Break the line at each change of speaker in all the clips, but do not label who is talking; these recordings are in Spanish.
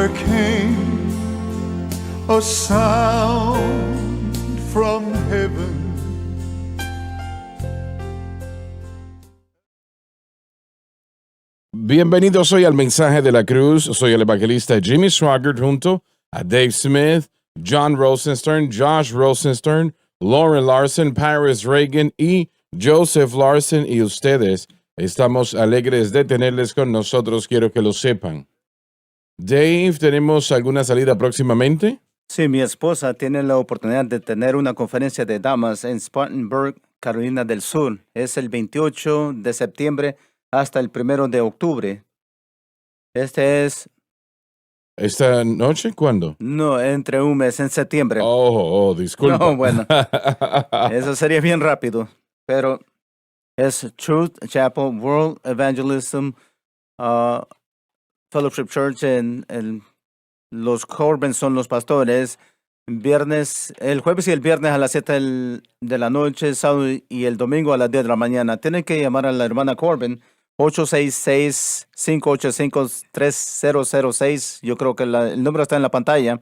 there came a sound from heaven.
Bienvenidos hoy al Mensaje de la Cruz. Soy el evangelista Jimmy Swaggart junto a Dave Smith, John Rosenstern, Josh Rosenstern, Lauren Larson, Paris Reagan y Joseph Larson. Y ustedes, estamos alegres de tenerles con nosotros. Quiero que lo sepan. Dave, ¿tenemos alguna salida próximamente?
Sí, mi esposa tiene la oportunidad de tener una conferencia de damas en Spartanburg, Carolina del Sur. Es el 28 de septiembre hasta el 1 de octubre. Este es,
¿Esta noche? ¿Cuándo?
no, entre un mes, en septiembre.
Disculpa.
No, bueno, eso sería bien rápido. Pero es Truth Chapel World Evangelism Fellowship Church en los Corbin son los pastores. El jueves y el viernes a las 7 de la noche, sábado y el domingo a las 10 de la mañana. Tienen que llamar a la hermana Corbin, 866-585-3006. Yo creo que el número está en la pantalla.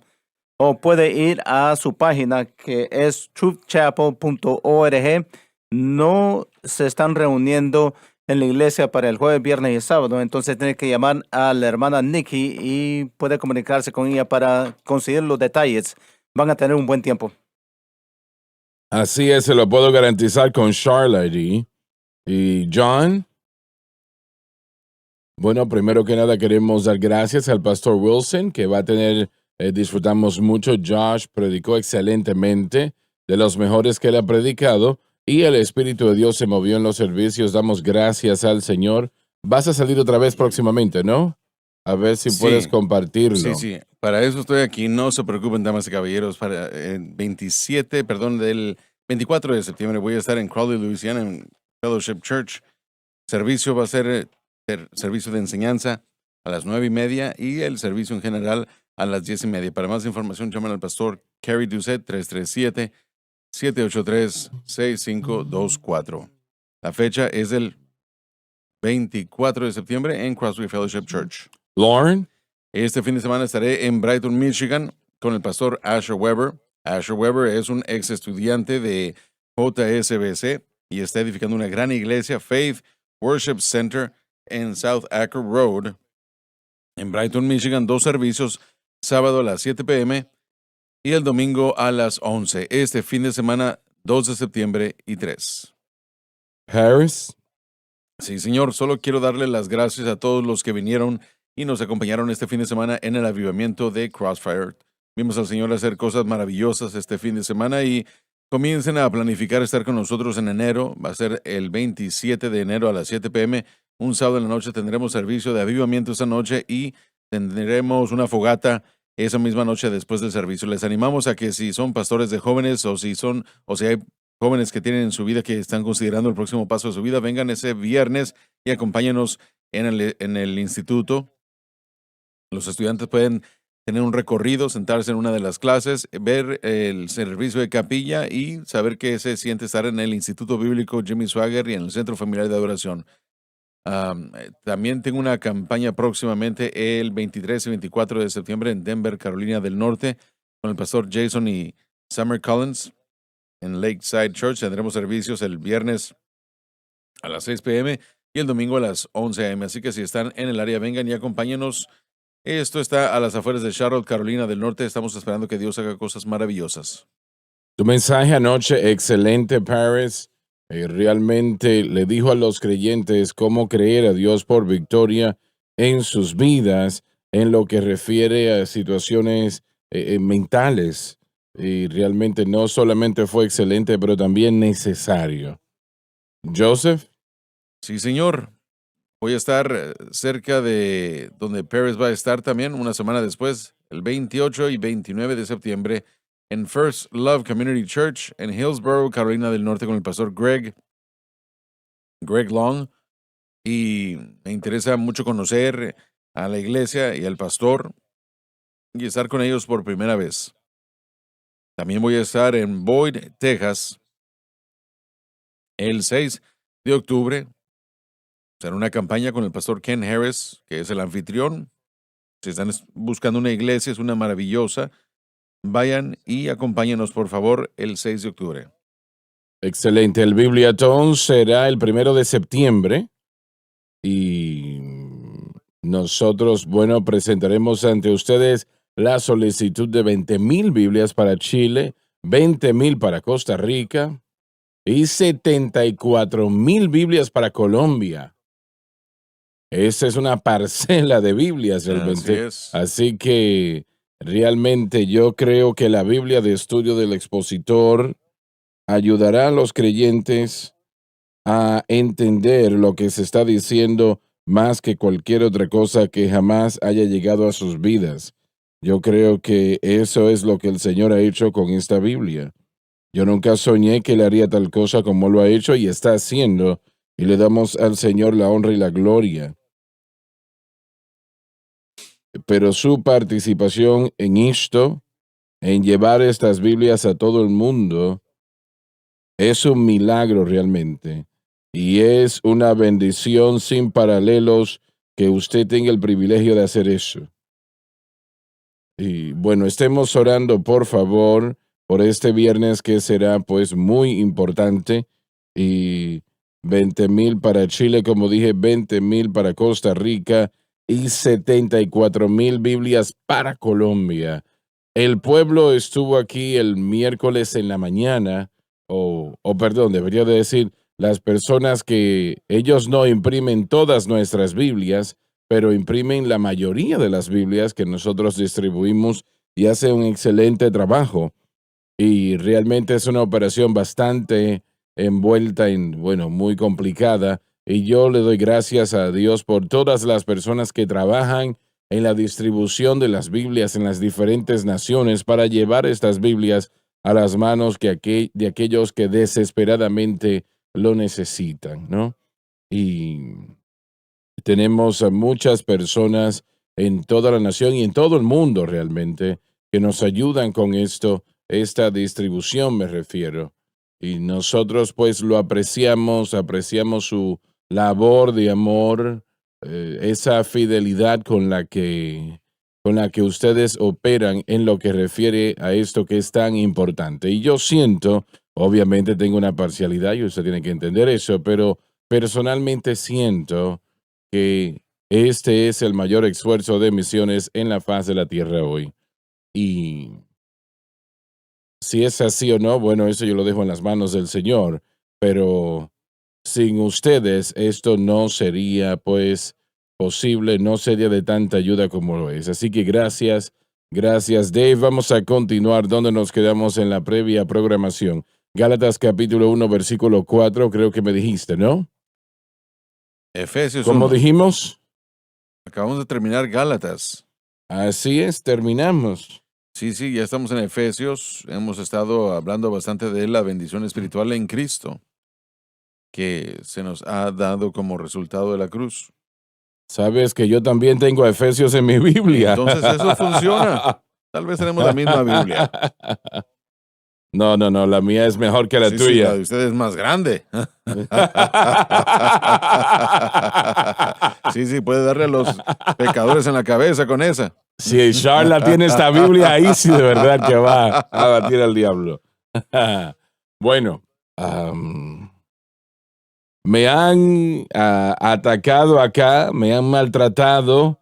O puede ir a su página que es truthchapel.org. No se están reuniendo en la iglesia para el jueves, viernes y sábado. Entonces tiene que llamar a la hermana Nikki y puede comunicarse con ella para conseguir los detalles. Van a tener un buen tiempo.
Así es, se lo puedo garantizar con Charlotte y John. Bueno, primero que nada queremos dar gracias al pastor Wilson, que va a tener, disfrutamos mucho. Josh predicó excelentemente, de los mejores que él ha predicado, y el Espíritu de Dios se movió en los servicios. Damos gracias al Señor. Vas a salir otra vez próximamente, ¿no? A ver si puedes compartirlo.
Sí. Para eso estoy aquí. No se preocupen, damas y caballeros. Para el 24 de septiembre voy a estar en Crowley, Louisiana, en Fellowship Church. Servicio va a ser servicio de enseñanza a las 9:30 y el servicio en general a las 10:30. Para más información, llamen al pastor Kerry Doucette, 337-783-6524. La fecha es el 24 de septiembre en Crosby Fellowship Church.
Lauren.
Este fin de semana estaré en Brighton, Michigan, con el pastor Asher Weber. Asher Weber es un ex estudiante de JSBC y está edificando una gran iglesia, Faith Worship Center, en South Acre Road, en Brighton, Michigan. 2 servicios, sábado a las 7 p.m. y el domingo a las 11. Este fin de semana, 2 de septiembre y 3.
Paris.
Sí, señor, solo quiero darle las gracias a todos los que vinieron y nos acompañaron este fin de semana en el avivamiento de Crossfire. Vimos al Señor hacer cosas maravillosas este fin de semana y comiencen a planificar estar con nosotros en enero. Va a ser el 27 de enero a las 7 p.m. Un sábado en la noche tendremos servicio de avivamiento esa noche y tendremos una fogata esa misma noche después del servicio. Les animamos a que si son pastores de jóvenes o si hay jóvenes que tienen en su vida que están considerando el próximo paso de su vida, vengan ese viernes y acompáñenos en el instituto. Los estudiantes pueden tener un recorrido, sentarse en una de las clases, ver el servicio de capilla y saber qué se siente estar en el Instituto Bíblico Jimmy Swaggart y en el Centro Familiar de Adoración. También tengo una campaña próximamente el 23 y 24 de septiembre en Denver, Carolina del Norte, con el pastor Jason y Summer Collins en Lakeside Church. Tendremos servicios el viernes a las 6 p.m. y el domingo a las 11 a.m. Así que si están en el área, vengan y acompáñenos. Esto está a las afueras de Charlotte, Carolina del Norte. Estamos esperando que Dios haga cosas maravillosas.
Tu mensaje anoche, excelente, Paris. Realmente le dijo a los creyentes cómo creer a Dios por victoria en sus vidas en lo que refiere a situaciones mentales. Y realmente no solamente fue excelente, pero también necesario. Joseph.
Sí, señor. Voy a estar cerca de donde Paris va a estar también una semana después, el 28 y 29 de septiembre, en First Love Community Church en Hillsborough, Carolina del Norte, con el pastor Greg Long. Y me interesa mucho conocer a la iglesia y al pastor y estar con ellos por primera vez. También voy a estar en Boyd, Texas, el 6 de octubre. Será una campaña con el pastor Ken Harris, que es el anfitrión. Si están buscando una iglesia, es una maravillosa. Vayan y acompáñenos, por favor, el 6 de octubre.
Excelente. El Bibliathon será el 1 de septiembre y nosotros, bueno, presentaremos ante ustedes la solicitud de 20,000 Biblias para Chile, 20,000 para Costa Rica y 74,000 Biblias para Colombia. Esa es una parcela de Biblias
Así
realmente.
es.
Así que realmente yo creo que la Biblia de estudio del expositor ayudará a los creyentes a entender lo que se está diciendo más que cualquier otra cosa que jamás haya llegado a sus vidas. Yo creo que eso es lo que el Señor ha hecho con esta Biblia. Yo nunca soñé que Él haría tal cosa como lo ha hecho y está haciendo, y le damos al Señor la honra y la gloria. Pero su participación en esto, en llevar estas Biblias a todo el mundo, es un milagro realmente. Y es una bendición sin paralelos que usted tenga el privilegio de hacer eso. Y bueno, estemos orando, por favor, por este viernes que será pues muy importante. Y 20,000 para Chile, como dije, 20,000 para Costa Rica y 74,000 Biblias para Colombia. El pueblo estuvo aquí el miércoles en la mañana, o perdón, debería de decir, las personas que ellos no imprimen todas nuestras Biblias, pero imprimen la mayoría de las Biblias que nosotros distribuimos y hacen un excelente trabajo. Y realmente es una operación bastante envuelta en, bueno, muy complicada. Y yo le doy gracias a Dios por todas las personas que trabajan en la distribución de las Biblias en las diferentes naciones para llevar estas Biblias a las manos de aquellos que desesperadamente lo necesitan, ¿no? Y tenemos a muchas personas en toda la nación y en todo el mundo realmente que nos ayudan con esto, esta distribución me refiero. Y nosotros pues lo apreciamos su labor de amor, esa fidelidad con la que ustedes operan en lo que refiere a esto que es tan importante. Y yo siento, obviamente tengo una parcialidad y usted tiene que entender eso, pero personalmente siento que este es el mayor esfuerzo de misiones en la faz de la tierra hoy. Y si es así o no, bueno, eso yo lo dejo en las manos del Señor, pero sin ustedes esto no sería pues posible, no sería de tanta ayuda como lo es. Así que gracias Dave. Vamos a continuar donde nos quedamos en la previa programación. Gálatas capítulo 1, versículo 4, creo que me dijiste, ¿no?
Efesios
¿Cómo
1.
dijimos?
Acabamos de terminar Gálatas.
Así es, terminamos.
Sí, ya estamos en Efesios. Hemos estado hablando bastante de la bendición espiritual en Cristo que se nos ha dado como resultado de la cruz.
Sabes que yo también tengo Efesios en mi Biblia.
Entonces eso funciona. Tal vez tenemos la misma Biblia.
No, la mía es mejor que la
Sí,
tuya.
la de usted es más grande. Sí, puede darle a los pecadores en la cabeza con esa.
Si Charla tiene esta Biblia, ahí sí de verdad que va a batir al diablo. Bueno, me han atacado acá, me han maltratado,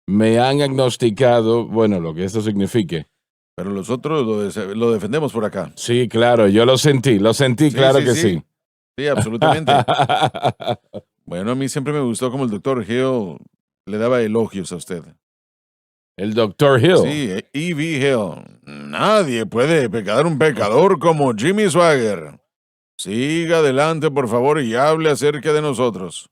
me han agnosticado, bueno, lo que eso signifique.
Pero los otros lo defendemos por acá.
Sí, claro, yo lo sentí, claro que sí.
Sí, absolutamente. Bueno, a mí siempre me gustó como el Dr. Hill le daba elogios a usted.
El Dr. Hill.
Sí, E.V. Hill. Nadie puede pecar un pecador como Jimmy Swaggart. Siga adelante, por favor, y hable acerca de nosotros.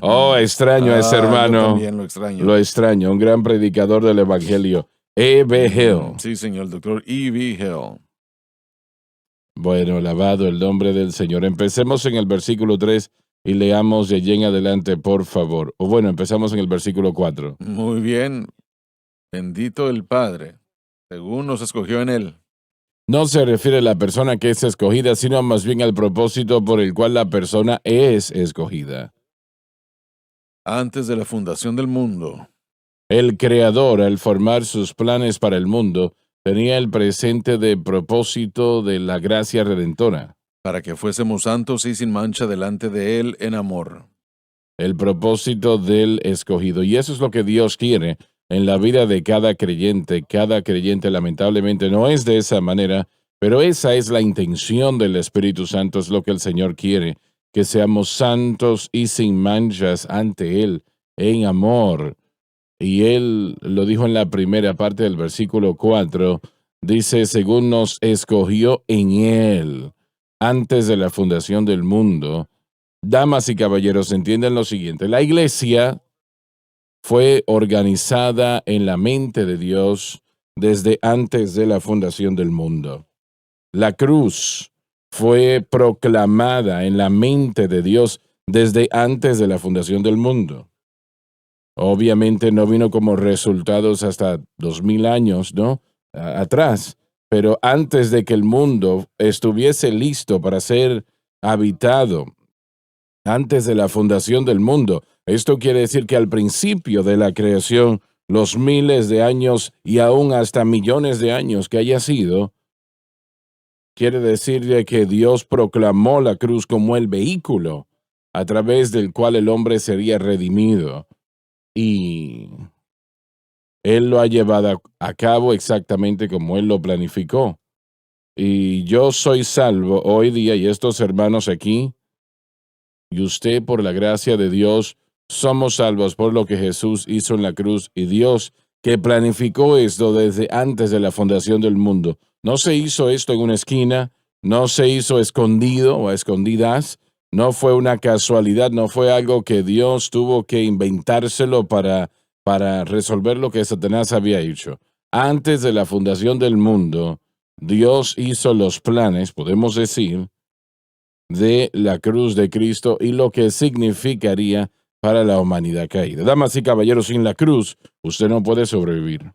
Oh, extraño a ese hermano.
Yo también lo extraño.
Lo extraño, un gran predicador del evangelio. E.B. Hill.
Sí, señor, el doctor E.V. Hill.
Bueno, alabado el nombre del Señor. Empecemos en el versículo 3 y leamos de allí en adelante, por favor. O bueno, empezamos en el versículo 4.
Muy bien. Bendito el Padre, según nos escogió en él.
No se refiere a la persona que es escogida, sino más bien al propósito por el cual la persona es escogida.
antes de la fundación del mundo.
El Creador, al formar sus planes para el mundo, tenía el presente de propósito de la gracia redentora.
Para que fuésemos santos y sin mancha delante de Él en amor.
El propósito del escogido. Y eso es lo que Dios quiere en la vida de cada creyente. Cada creyente lamentablemente no es de esa manera, pero esa es la intención del Espíritu Santo, es lo que el Señor quiere, que seamos santos y sin manchas ante Él, en amor. Y Él lo dijo en la primera parte del versículo 4, dice, según nos escogió en Él, antes de la fundación del mundo. Damas y caballeros, entiendan lo siguiente, la iglesia fue organizada en la mente de Dios desde antes de la fundación del mundo. La cruz fue proclamada en la mente de Dios desde antes de la fundación del mundo. Obviamente no vino como resultados hasta 2000 años, ¿no? Atrás, pero antes de que el mundo estuviese listo para ser habitado, antes de la fundación del mundo. Esto quiere decir que al principio de la creación, los miles de años y aún hasta millones de años que haya sido, quiere decir de que Dios proclamó la cruz como el vehículo a través del cual el hombre sería redimido. Y Él lo ha llevado a cabo exactamente como Él lo planificó. Y yo soy salvo hoy día, y estos hermanos aquí, y usted, por la gracia de Dios, somos salvos por lo que Jesús hizo en la cruz, y Dios, que planificó esto desde antes de la fundación del mundo. No se hizo esto en una esquina, no se hizo escondido o a escondidas, no fue una casualidad, no fue algo que Dios tuvo que inventárselo para resolver lo que Satanás había hecho. Antes de la fundación del mundo, Dios hizo los planes, podemos decir, de la cruz de Cristo y lo que significaría para la humanidad caída. Damas y caballeros, sin la cruz, usted no puede sobrevivir.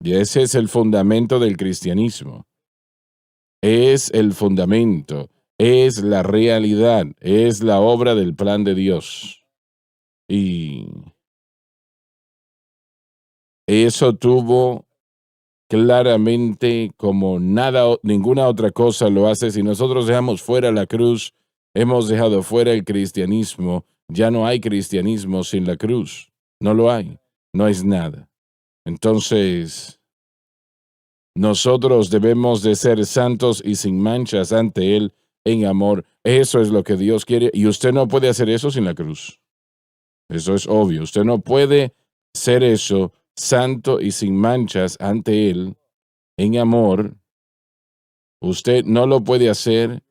Y ese es el fundamento del cristianismo. Es el fundamento, es la realidad, es la obra del plan de Dios. Y eso tuvo claramente como nada, ninguna otra cosa lo hace. Si nosotros dejamos fuera la cruz, hemos dejado fuera el cristianismo. Ya no hay cristianismo sin la cruz. No lo hay. No es nada. Entonces, nosotros debemos de ser santos y sin manchas ante Él en amor. Eso es lo que Dios quiere. Y usted no puede hacer eso sin la cruz. Eso es obvio. Usted no puede ser eso santo y sin manchas ante Él en amor. Usted no lo puede hacer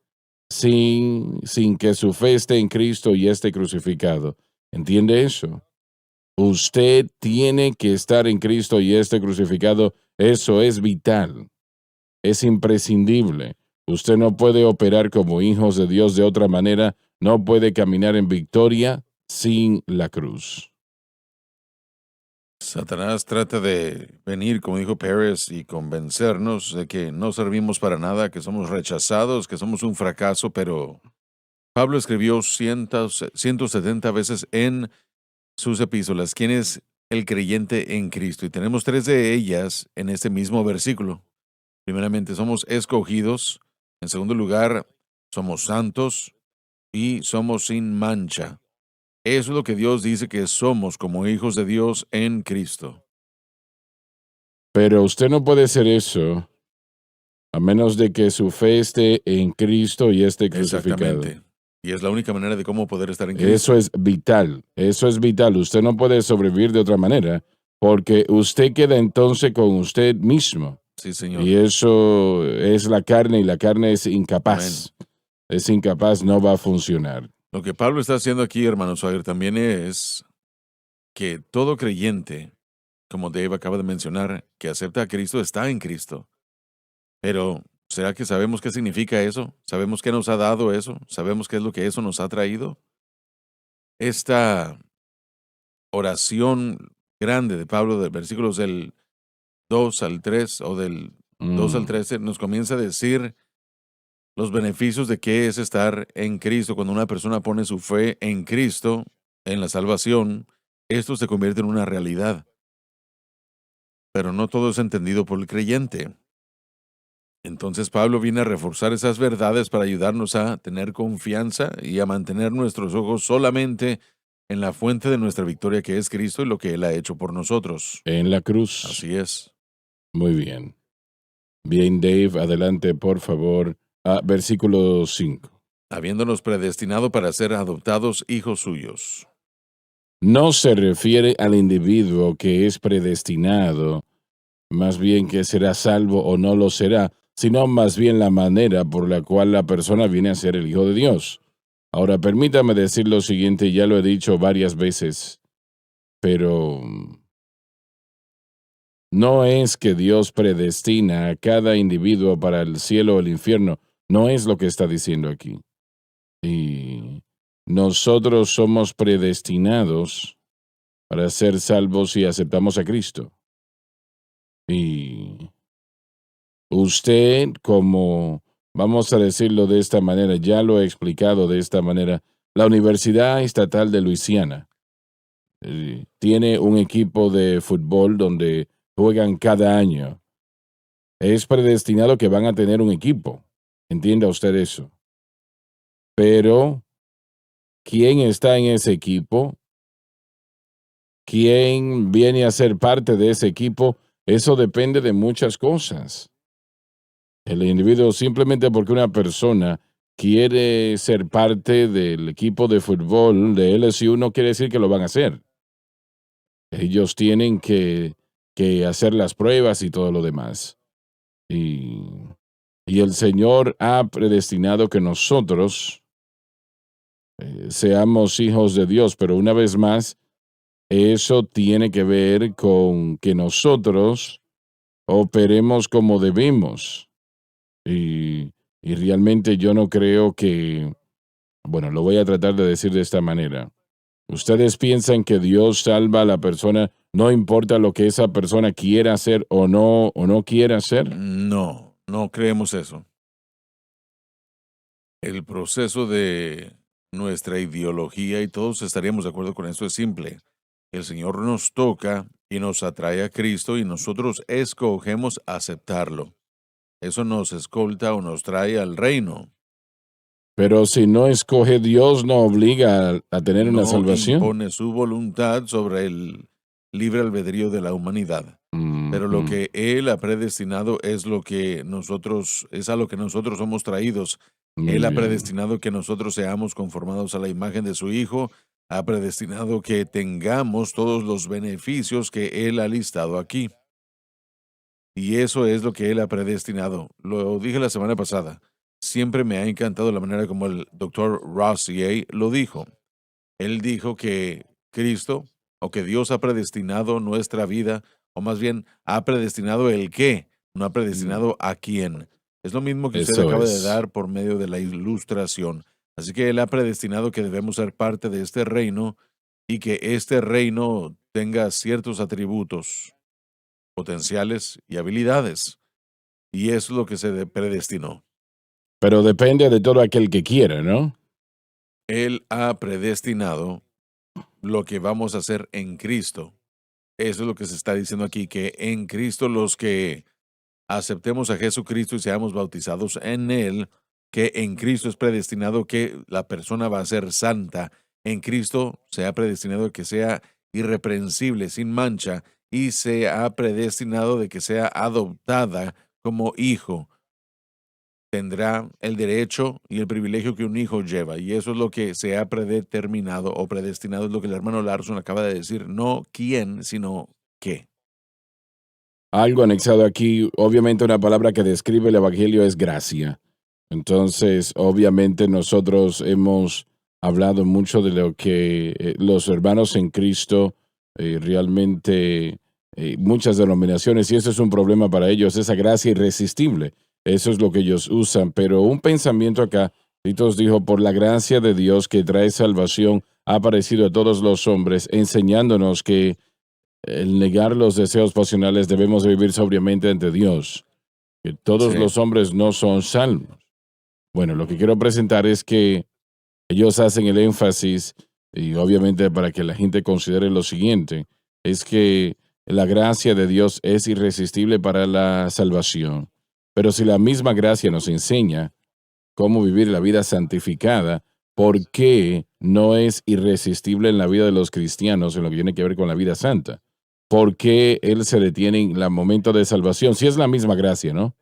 sin que su fe esté en Cristo y esté crucificado. ¿Entiende eso? Usted tiene que estar en Cristo y esté crucificado. Eso es vital. Es imprescindible. Usted no puede operar como hijos de Dios de otra manera. No puede caminar en victoria sin la cruz.
Satanás trata de venir, como dijo Pérez, y convencernos de que no servimos para nada, que somos rechazados, que somos un fracaso, pero Pablo escribió 170 veces en sus epístolas quién es el creyente en Cristo, y tenemos 3 de ellas en este mismo versículo. Primeramente, somos escogidos. En segundo lugar, somos santos y somos sin mancha. Eso es lo que Dios dice que somos como hijos de Dios en Cristo.
Pero usted no puede ser eso a menos de que su fe esté en Cristo y esté crucificado.
Exactamente. Y es la única manera de cómo poder estar en Cristo.
Eso es vital. Eso es vital. Usted no puede sobrevivir de otra manera porque usted queda entonces con usted mismo.
Sí, Señor.
Y eso es la carne y la carne es incapaz.
Amén.
Es incapaz, no va a funcionar.
Lo que Pablo está haciendo aquí, hermano Swagger, también es que todo creyente, como Dave acaba de mencionar, que acepta a Cristo, está en Cristo. Pero, ¿será que sabemos qué significa eso? ¿Sabemos qué nos ha dado eso? ¿Sabemos qué es lo que eso nos ha traído? Esta oración grande de Pablo, de versículos del 2 al 3 o del 2 al 13, nos comienza a decir los beneficios de qué es estar en Cristo. Cuando una persona pone su fe en Cristo, en la salvación, esto se convierte en una realidad. Pero no todo es entendido por el creyente. Entonces Pablo viene a reforzar esas verdades para ayudarnos a tener confianza y a mantener nuestros ojos solamente en la fuente de nuestra victoria, que es Cristo y lo que Él ha hecho por nosotros.
En la cruz.
Así es.
Muy bien. Bien, Dave, adelante, por favor. Versículo 5.
Habiéndonos predestinado para ser adoptados hijos suyos.
No se refiere al individuo que es predestinado, más bien que será salvo o no lo será, sino más bien la manera por la cual la persona viene a ser el Hijo de Dios. Ahora, permítame decir lo siguiente, ya lo he dicho varias veces, pero no es que Dios predestina a cada individuo para el cielo o el infierno, no es lo que está diciendo aquí. Y nosotros somos predestinados para ser salvos si aceptamos a Cristo. Y usted, como, vamos a decirlo de esta manera, ya lo he explicado de esta manera, la Universidad Estatal de Luisiana tiene un equipo de fútbol donde juegan cada año. Es predestinado que van a tener un equipo. Entienda usted eso. Pero, ¿quién está en ese equipo? ¿Quién viene a ser parte de ese equipo? Eso depende de muchas cosas. El individuo, simplemente porque una persona quiere ser parte del equipo de fútbol de LSU, no quiere decir que lo van a hacer. Ellos tienen que hacer las pruebas y todo lo demás. Y el Señor ha predestinado que nosotros seamos hijos de Dios, pero una vez más, eso tiene que ver con que nosotros operemos como debemos. Y realmente yo no creo que, bueno, lo voy a tratar de decir de esta manera. ¿Ustedes piensan que Dios salva a la persona, no importa lo que esa persona quiera hacer o no quiera hacer?
No, no creemos eso. El proceso de nuestra ideología, y todos estaríamos de acuerdo con esto, es simple. El Señor nos toca y nos atrae a Cristo y nosotros escogemos aceptarlo. Eso nos escolta o nos trae al reino.
Pero si no escoge Dios, no obliga a tener una
No
salvación.
impone su voluntad sobre el libre albedrío de la humanidad. Pero lo que Él ha predestinado es lo que nosotros, es a lo que nosotros somos traídos.
Muy
Él ha
bien.
predestinado que nosotros seamos conformados a la imagen de su Hijo. Ha predestinado que tengamos todos los beneficios que Él ha listado aquí. Y eso es lo que Él ha predestinado. Lo dije la semana pasada. Siempre me ha encantado la manera como el Dr. Rossier lo dijo. Él dijo que Cristo, o que Dios ha predestinado nuestra vida, o más bien ha predestinado el qué, no ha predestinado a quién. Es lo mismo que usted
Eso
acaba de
es.
dar por medio de la ilustración. Así que Él ha predestinado que debemos ser parte de este reino y que este reino tenga ciertos atributos potenciales y habilidades. Y eso es lo que se predestinó.
Pero depende de todo aquel que quiera, ¿no?
Él ha predestinado lo que vamos a hacer en Cristo. Eso es lo que se está diciendo aquí, que en Cristo los que aceptemos a Jesucristo y seamos bautizados en Él, que en Cristo es predestinado que la persona va a ser santa. En Cristo se ha predestinado que sea irreprensible, sin mancha, y se ha predestinado de que sea adoptada como hijo. Tendrá el derecho y el privilegio que un hijo lleva, y eso es lo que se ha predeterminado o predestinado, es lo que el hermano Larson acaba de decir, no quién, sino qué.
Algo anexado aquí, obviamente una palabra que describe el Evangelio es gracia. Entonces, obviamente nosotros hemos hablado mucho de lo que los hermanos en Cristo realmente, muchas denominaciones, y eso es un problema para ellos, esa gracia irresistible. Eso es lo que ellos usan, pero un pensamiento acá, Titos dijo, por la gracia de Dios que trae salvación, ha aparecido a todos los hombres, enseñándonos que el negar los deseos pasionales debemos de vivir sobriamente ante Dios, que todos
Sí.
los hombres no son salvos. Bueno, lo que quiero presentar es que ellos hacen el énfasis y obviamente para que la gente considere lo siguiente, es que la gracia de Dios es irresistible para la salvación. Pero si la misma gracia nos enseña cómo vivir la vida santificada, ¿por qué no es irresistible en la vida de los cristianos en lo que tiene que ver con la vida santa? ¿Por qué él se detiene en el momento de salvación? Si es la misma gracia, ¿no?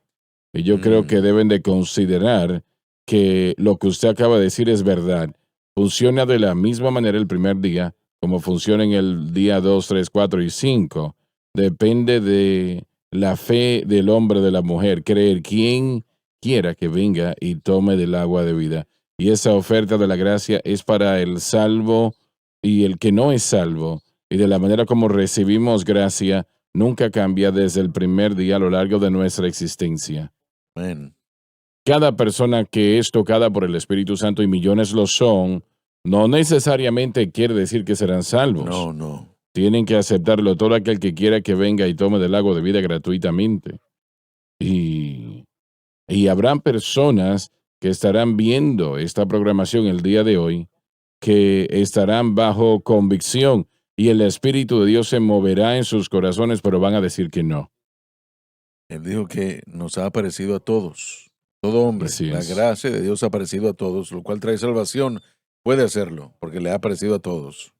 Y yo creo que deben de considerar que lo que usted acaba de decir es verdad. Funciona de la misma manera el primer día, como funciona en el día 2, 3, 4 y 5. Depende de la fe del hombre, de la mujer, creer quien quiera que venga y tome del agua de vida. Y esa oferta de la gracia es para el salvo y el que no es salvo. Y de la manera como recibimos gracia, nunca cambia desde el primer día a lo largo de nuestra existencia.
Amén.
Cada persona que es tocada por el Espíritu Santo, y millones lo son, no necesariamente quiere decir que serán salvos.
No.
Tienen que aceptarlo todo aquel que quiera que venga y tome del agua de vida gratuitamente. Y habrán personas que estarán viendo esta programación el día de hoy, que estarán bajo convicción y el Espíritu de Dios se moverá en sus corazones, pero van a decir que no.
Él dijo que nos ha aparecido a todos, todo hombre.
Así
La
es.
gracia de Dios ha aparecido a todos, lo cual trae salvación. Puede hacerlo, porque le ha aparecido a todos.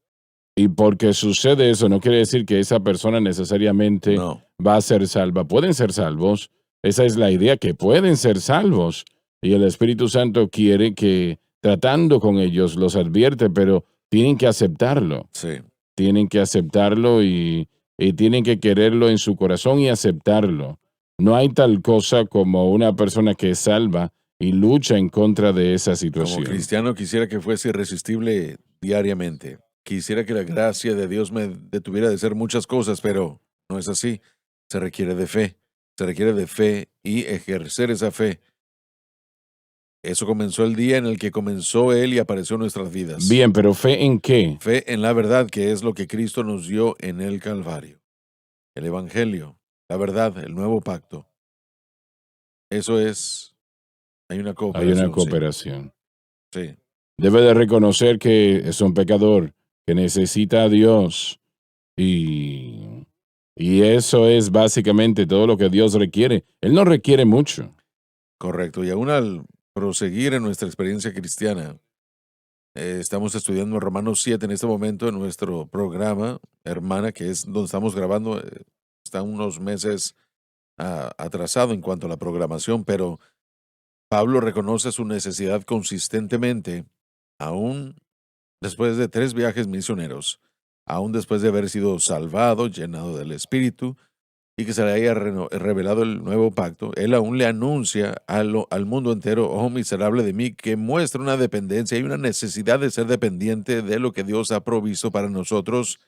Y porque sucede eso, no quiere decir que esa persona necesariamente
No.
va a ser salva. Pueden ser salvos. Esa es la idea, que pueden ser salvos. Y el Espíritu Santo quiere que, tratando con ellos, los advierte, pero tienen que aceptarlo.
Sí.
Tienen que aceptarlo y tienen que quererlo en su corazón y aceptarlo. No hay tal cosa como una persona que es salva y lucha en contra de esa situación.
Como cristiano quisiera que fuese irresistible diariamente. Quisiera que la gracia de Dios me detuviera de hacer muchas cosas, pero no es así. Se requiere de fe. Se requiere de fe y ejercer esa fe. Eso comenzó el día en el que comenzó Él y apareció en nuestras vidas.
Bien, pero ¿fe en qué?
Fe en la verdad, que es lo que Cristo nos dio en el Calvario. El Evangelio, la verdad, el nuevo pacto. Eso es, hay una
Hay
cooperación.
una cooperación.
Sí.
Debe de reconocer que es un pecador, que necesita a Dios. Y eso es básicamente todo lo que Dios requiere. Él no requiere mucho.
Correcto. Y aún al proseguir en nuestra experiencia cristiana, estamos estudiando Romanos 7 en este momento en nuestro programa, hermana, que es donde estamos grabando. Está unos meses atrasado en cuanto a la programación, pero Pablo reconoce su necesidad consistentemente, aún después de 3 viajes misioneros, aún después de haber sido salvado, llenado del Espíritu, y que se le haya revelado el nuevo pacto. Él aún le anuncia al mundo entero: oh miserable de mí, que muestra una dependencia y una necesidad de ser dependiente de lo que Dios ha provisto para nosotros,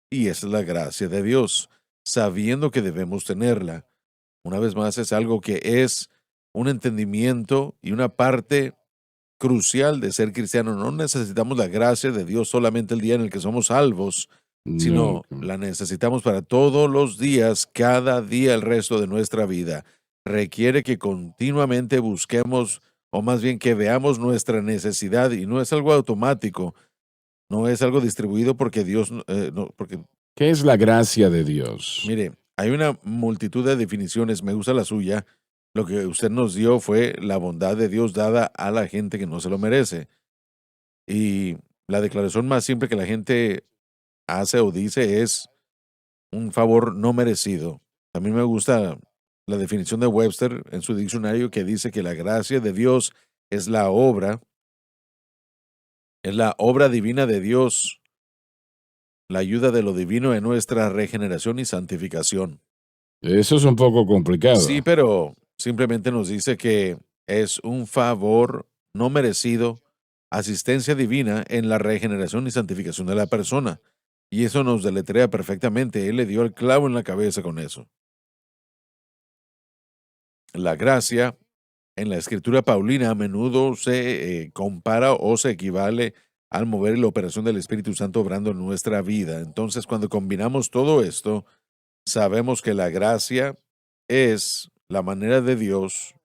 y esa es la gracia de Dios, sabiendo que debemos tenerla. Una vez más, es algo que es un entendimiento y una parte crucial de ser cristiano. No necesitamos la gracia de Dios solamente el día en el que somos salvos, sino
No.
la necesitamos para todos los días, cada día el resto de nuestra vida. Requiere que continuamente busquemos, o más bien que veamos nuestra necesidad, y no es algo automático, no es algo distribuido porque Dios, porque
¿Qué es la gracia de Dios?
mire, hay una multitud de definiciones, me gusta la suya. Lo que usted nos dio fue la bondad de Dios dada a la gente que no se lo merece. Y la declaración más simple que la gente hace o dice es un favor no merecido. A mí me gusta la definición de Webster en su diccionario, que dice que la gracia de Dios es la obra divina de Dios, la ayuda de lo divino en nuestra regeneración y santificación.
Eso es un poco complicado.
Sí, pero simplemente nos dice que es un favor no merecido, asistencia divina en la regeneración y santificación de la persona. Y eso nos deletrea perfectamente. Él le dio el clavo en la cabeza con eso. La gracia en la escritura paulina a menudo se compara o se equivale al mover la operación del Espíritu Santo obrando en nuestra vida. Entonces, cuando combinamos todo esto, sabemos que la gracia es la manera de Dios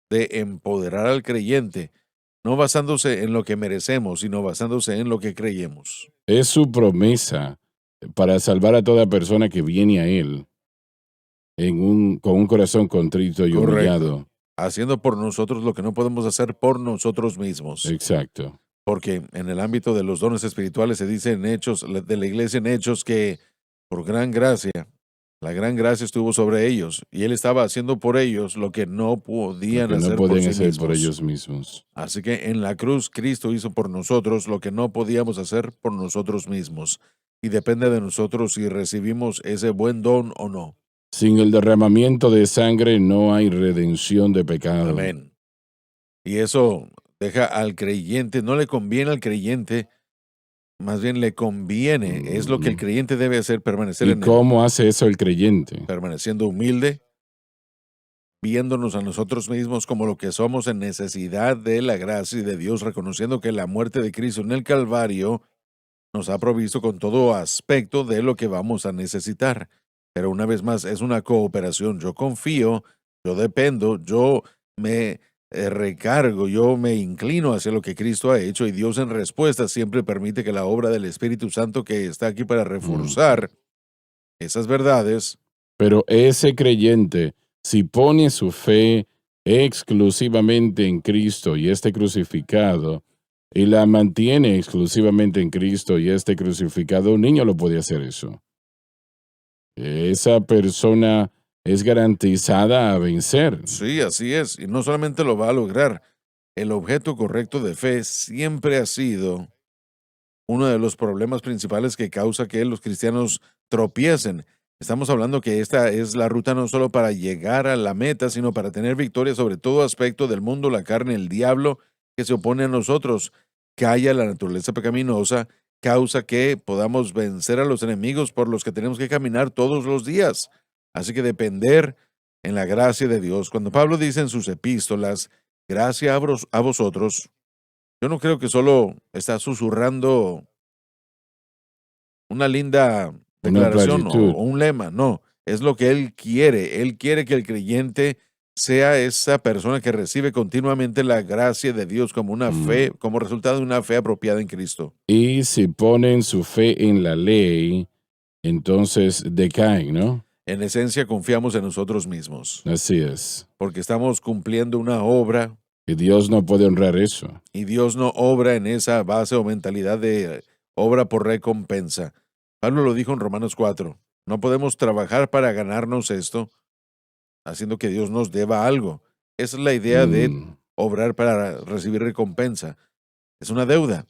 de empoderar al creyente no basándose en lo que merecemos, sino basándose en lo que creemos.
Es su promesa para salvar a toda persona que viene a Él con un corazón contrito y
Correcto.
humillado.
Haciendo por nosotros lo que no podemos hacer por nosotros mismos.
Exacto.
Porque en el ámbito de los dones espirituales se dice en Hechos, de la iglesia en Hechos, que por gran gracia, la gran gracia estuvo sobre ellos y Él estaba haciendo por ellos lo que no podían
Lo que no
hacer por
pueden
sí
hacer
mismos.
por ellos mismos.
Así que en la cruz Cristo hizo por nosotros lo que no podíamos hacer por nosotros mismos. Y depende de nosotros si recibimos ese buen don o no.
Sin el derramamiento de sangre no hay redención de pecado.
Amén. Y eso deja al creyente, no le conviene al creyente, más bien le conviene, es lo que el creyente debe hacer, permanecer
¿Y
en él,
cómo hace eso el creyente?
permaneciendo humilde, viéndonos a nosotros mismos como lo que somos en necesidad de la gracia de Dios, reconociendo que la muerte de Cristo en el Calvario nos ha provisto con todo aspecto de lo que vamos a necesitar. Pero una vez más, es una cooperación. Yo confío, yo dependo, yo me recargo, yo me inclino hacia lo que Cristo ha hecho y Dios en respuesta siempre permite que la obra del Espíritu Santo que está aquí para reforzar esas verdades.
Pero ese creyente, si pone su fe exclusivamente en Cristo y este crucificado, y la mantiene exclusivamente en Cristo y este crucificado, un niño lo puede hacer eso. Esa persona es garantizada a vencer.
Sí, así es. Y no solamente lo va a lograr, el objeto correcto de fe siempre ha sido uno de los problemas principales que causa que los cristianos tropiecen. Estamos hablando que esta es la ruta no solo para llegar a la meta, sino para tener victoria sobre todo aspecto del mundo, la carne, el diablo que se opone a nosotros. Calla la naturaleza pecaminosa, causa que podamos vencer a los enemigos por los que tenemos que caminar todos los días. Así que depender en la gracia de Dios. Cuando Pablo dice en sus epístolas, gracia a vosotros, yo no creo que solo está susurrando una linda declaración
plenitud.
o un lema, no, es lo que él quiere. Él quiere que el creyente sea esa persona que recibe continuamente la gracia de Dios como una fe, como resultado de una fe apropiada en Cristo.
Y si ponen su fe en la ley, entonces decaen, ¿no?
En esencia, confiamos en nosotros mismos,
Así es.
porque estamos cumpliendo una obra
Y Dios no puede honrar eso.
y Dios no obra en esa base o mentalidad de obra por recompensa. Pablo lo dijo en Romanos 4. No podemos trabajar para ganarnos esto, haciendo que Dios nos deba algo. Esa es la idea de obrar para recibir recompensa. Es una deuda.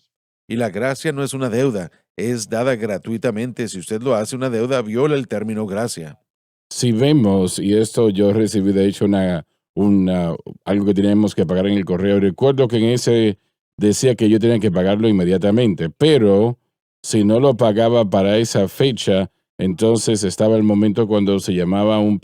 Y la gracia no es una deuda, es dada gratuitamente. Si usted lo hace una deuda, viola el término gracia.
Si vemos, y esto yo recibí de hecho algo que teníamos que pagar en el correo, recuerdo que en ese decía que yo tenía que pagarlo inmediatamente, pero si no lo pagaba para esa fecha, entonces estaba el momento cuando se le daba un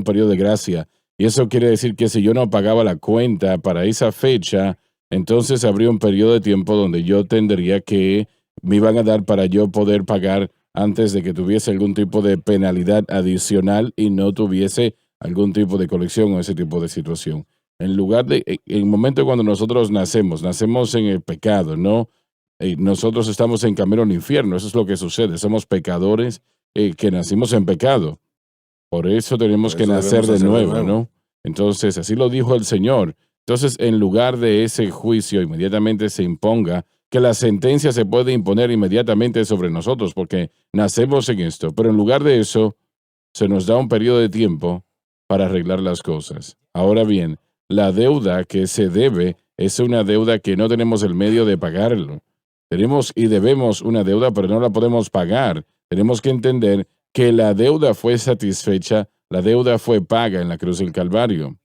periodo de gracia. Y eso quiere decir que si yo no pagaba la cuenta para esa fecha, entonces habría un periodo de tiempo donde yo tendría que me iban a dar para yo poder pagar antes de que tuviese algún tipo de penalidad adicional y no tuviese algún tipo de colección o ese tipo de situación. En el momento cuando nosotros nacemos en el pecado, ¿no? Nosotros estamos en camino al infierno, eso es lo que sucede, somos pecadores que nacimos en pecado. Por eso tenemos
Por
que
eso
nacer
debemos
de
nacer de
nuevo,
nuevo.
¿no? Entonces, así lo dijo el Señor. Entonces, en lugar de ese juicio, inmediatamente se imponga que la sentencia se puede imponer inmediatamente sobre nosotros, porque nacemos en esto. Pero en lugar de eso, se nos da un periodo de tiempo para arreglar las cosas. Ahora bien, la deuda que se debe es una deuda que no tenemos el medio de pagarlo. Tenemos y debemos una deuda, pero no la podemos pagar. Tenemos que entender que la deuda fue satisfecha, la deuda fue paga en la cruz del Calvario.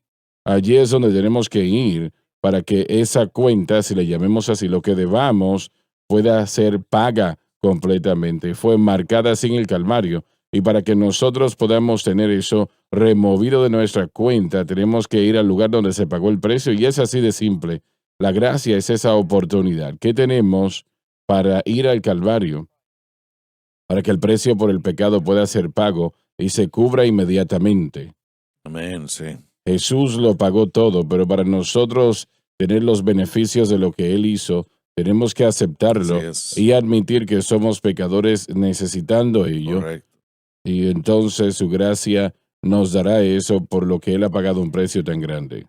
Allí es donde tenemos que ir para que esa cuenta, si le llamemos así, lo que debamos, pueda ser paga completamente. Fue marcada así en el Calvario. Y para que nosotros podamos tener eso removido de nuestra cuenta, tenemos que ir al lugar donde se pagó el precio. Y es así de simple. La gracia es esa oportunidad que tenemos para ir al Calvario, para que el precio por el pecado pueda ser pago y se cubra inmediatamente.
Amén, sí.
Jesús lo pagó todo, pero para nosotros tener los beneficios de lo que Él hizo, tenemos que aceptarlo
Así es.
y admitir que somos pecadores necesitando ello.
Correcto.
Y entonces su gracia nos dará eso por lo que Él ha pagado un precio tan grande.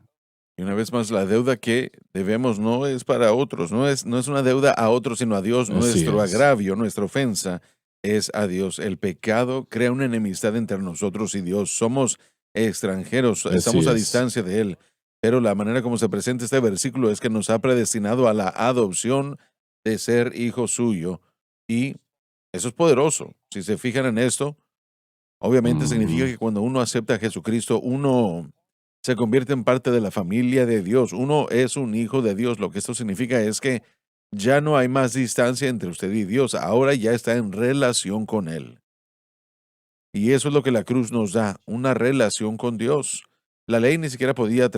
Y una vez más, la deuda que debemos no es para otros, no es una deuda a otros, sino a Dios.
Así
Nuestro
es.
agravio, nuestra ofensa es a Dios. El pecado crea una enemistad entre nosotros y Dios. Somos extranjeros,
Así
estamos a
es.
distancia de Él. Pero la manera como se presenta este versículo es que nos ha predestinado a la adopción de ser hijo suyo. Y eso es poderoso. Si se fijan en esto, obviamente significa
Ujú.
que cuando uno acepta a Jesucristo, uno se convierte en parte de la familia de Dios. Uno es un hijo de Dios. Lo que esto significa es que ya no hay más distancia entre usted y Dios. Ahora ya está en relación con Él. Y eso es lo que la cruz nos da, una relación con Dios. La ley ni siquiera podía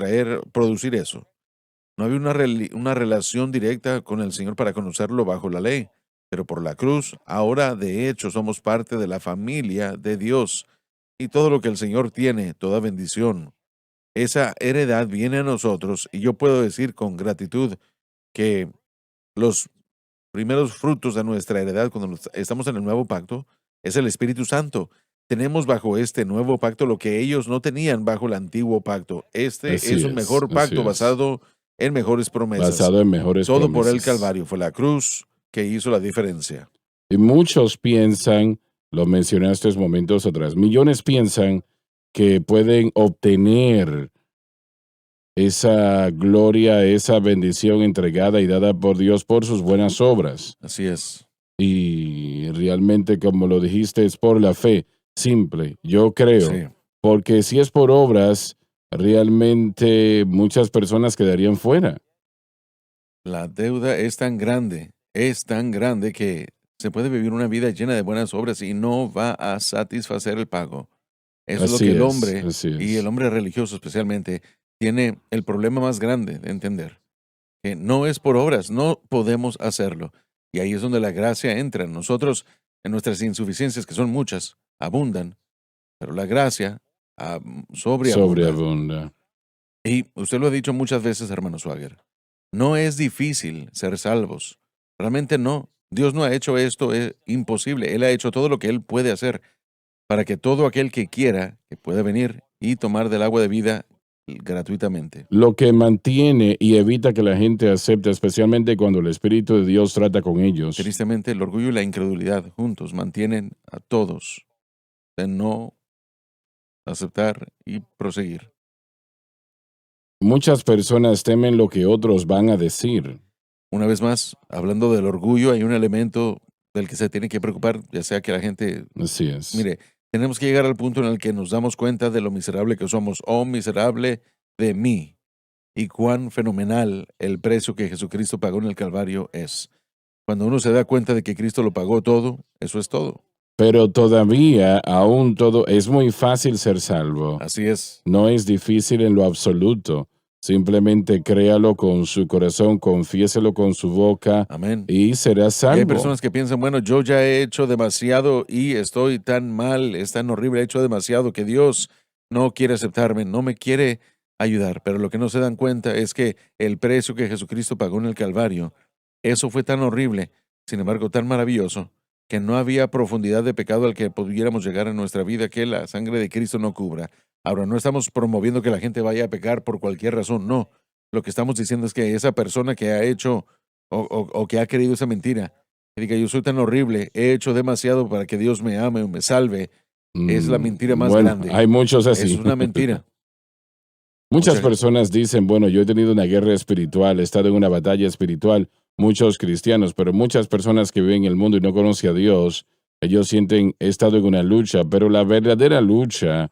producir eso. No había una relación directa con el Señor para conocerlo bajo la ley. Pero por la cruz, ahora de hecho somos parte de la familia de Dios. Y todo lo que el Señor tiene, toda bendición, esa heredad viene a nosotros. Y yo puedo decir con gratitud que los primeros frutos de nuestra heredad cuando estamos en el nuevo pacto es el Espíritu Santo. Tenemos bajo este nuevo pacto lo que ellos no tenían bajo el antiguo pacto. Este
Así
es un mejor
así
pacto
es.
basado en mejores promesas.
Basado en mejores
Todo por el
promesas.
Calvario. Fue la cruz que hizo la diferencia.
Y muchos piensan, lo mencionaste momentos atrás, millones piensan que pueden obtener esa gloria, esa bendición entregada y dada por Dios por sus buenas obras.
Así es.
Y realmente, como lo dijiste, es por la fe, simple, yo creo.
Sí.
Porque si es por obras, realmente muchas personas quedarían fuera.
La deuda es tan grande que se puede vivir una vida llena de buenas obras y no va a satisfacer el pago. Eso es lo
Así
que el
es,
hombre,
así
y el
es.
hombre religioso especialmente, tiene el problema más grande de entender, que no es por obras, no podemos hacerlo. Y ahí es donde la gracia entra. Nosotros, en nuestras insuficiencias, que son muchas, abundan, pero la gracia sobreabunda.
Sobreabunda.
Y usted lo ha dicho muchas veces, hermano Swagger, no es difícil ser salvos. Realmente no. Dios no ha hecho esto imposible. Él ha hecho todo lo que Él puede hacer para que todo aquel que quiera, que pueda venir y tomar del agua de vida gratuitamente.
Lo que mantiene y evita que la gente acepte, especialmente cuando el Espíritu de Dios trata con ellos.
Tristemente, el orgullo y la incredulidad juntos mantienen a todos de no aceptar y proseguir.
Muchas personas temen lo que otros van a decir.
Una vez más, hablando del orgullo, hay un elemento del que se tiene que preocupar, ya sea que la gente,
Así es.
mire, tenemos que llegar al punto en el que nos damos cuenta de lo miserable que somos. Oh, miserable de mí. Y cuán fenomenal el precio que Jesucristo pagó en el Calvario es. Cuando uno se da cuenta de que Cristo lo pagó todo, eso es todo.
Pero todavía, aún todo, es muy fácil ser salvo.
Así es.
No es difícil en lo absoluto. Simplemente créalo con su corazón, confiéselo con su boca
Amén.
y será
Y hay
salvo.
personas que piensan, bueno, yo ya he hecho demasiado y estoy tan mal, es tan horrible, he hecho demasiado que Dios no quiere aceptarme, no me quiere ayudar. Pero lo que no se dan cuenta es que el precio que Jesucristo pagó en el Calvario, eso fue tan horrible, sin embargo tan maravilloso, que no había profundidad de pecado al que pudiéramos llegar en nuestra vida que la sangre de Cristo no cubra. Ahora, no estamos promoviendo que la gente vaya a pecar por cualquier razón, no. Lo que estamos diciendo es que esa persona que ha hecho o que ha creído esa mentira, que diga, yo soy tan horrible, he hecho demasiado para que Dios me ame o me salve, es la mentira más
bueno,
grande.
hay muchos así.
Eso es una mentira.
Muchas
Mucha-
personas dicen, bueno, yo he tenido una guerra espiritual, he estado en una batalla espiritual, muchos cristianos, pero muchas personas que viven en el mundo y no conocen a Dios, ellos sienten, he estado en una lucha, pero la verdadera lucha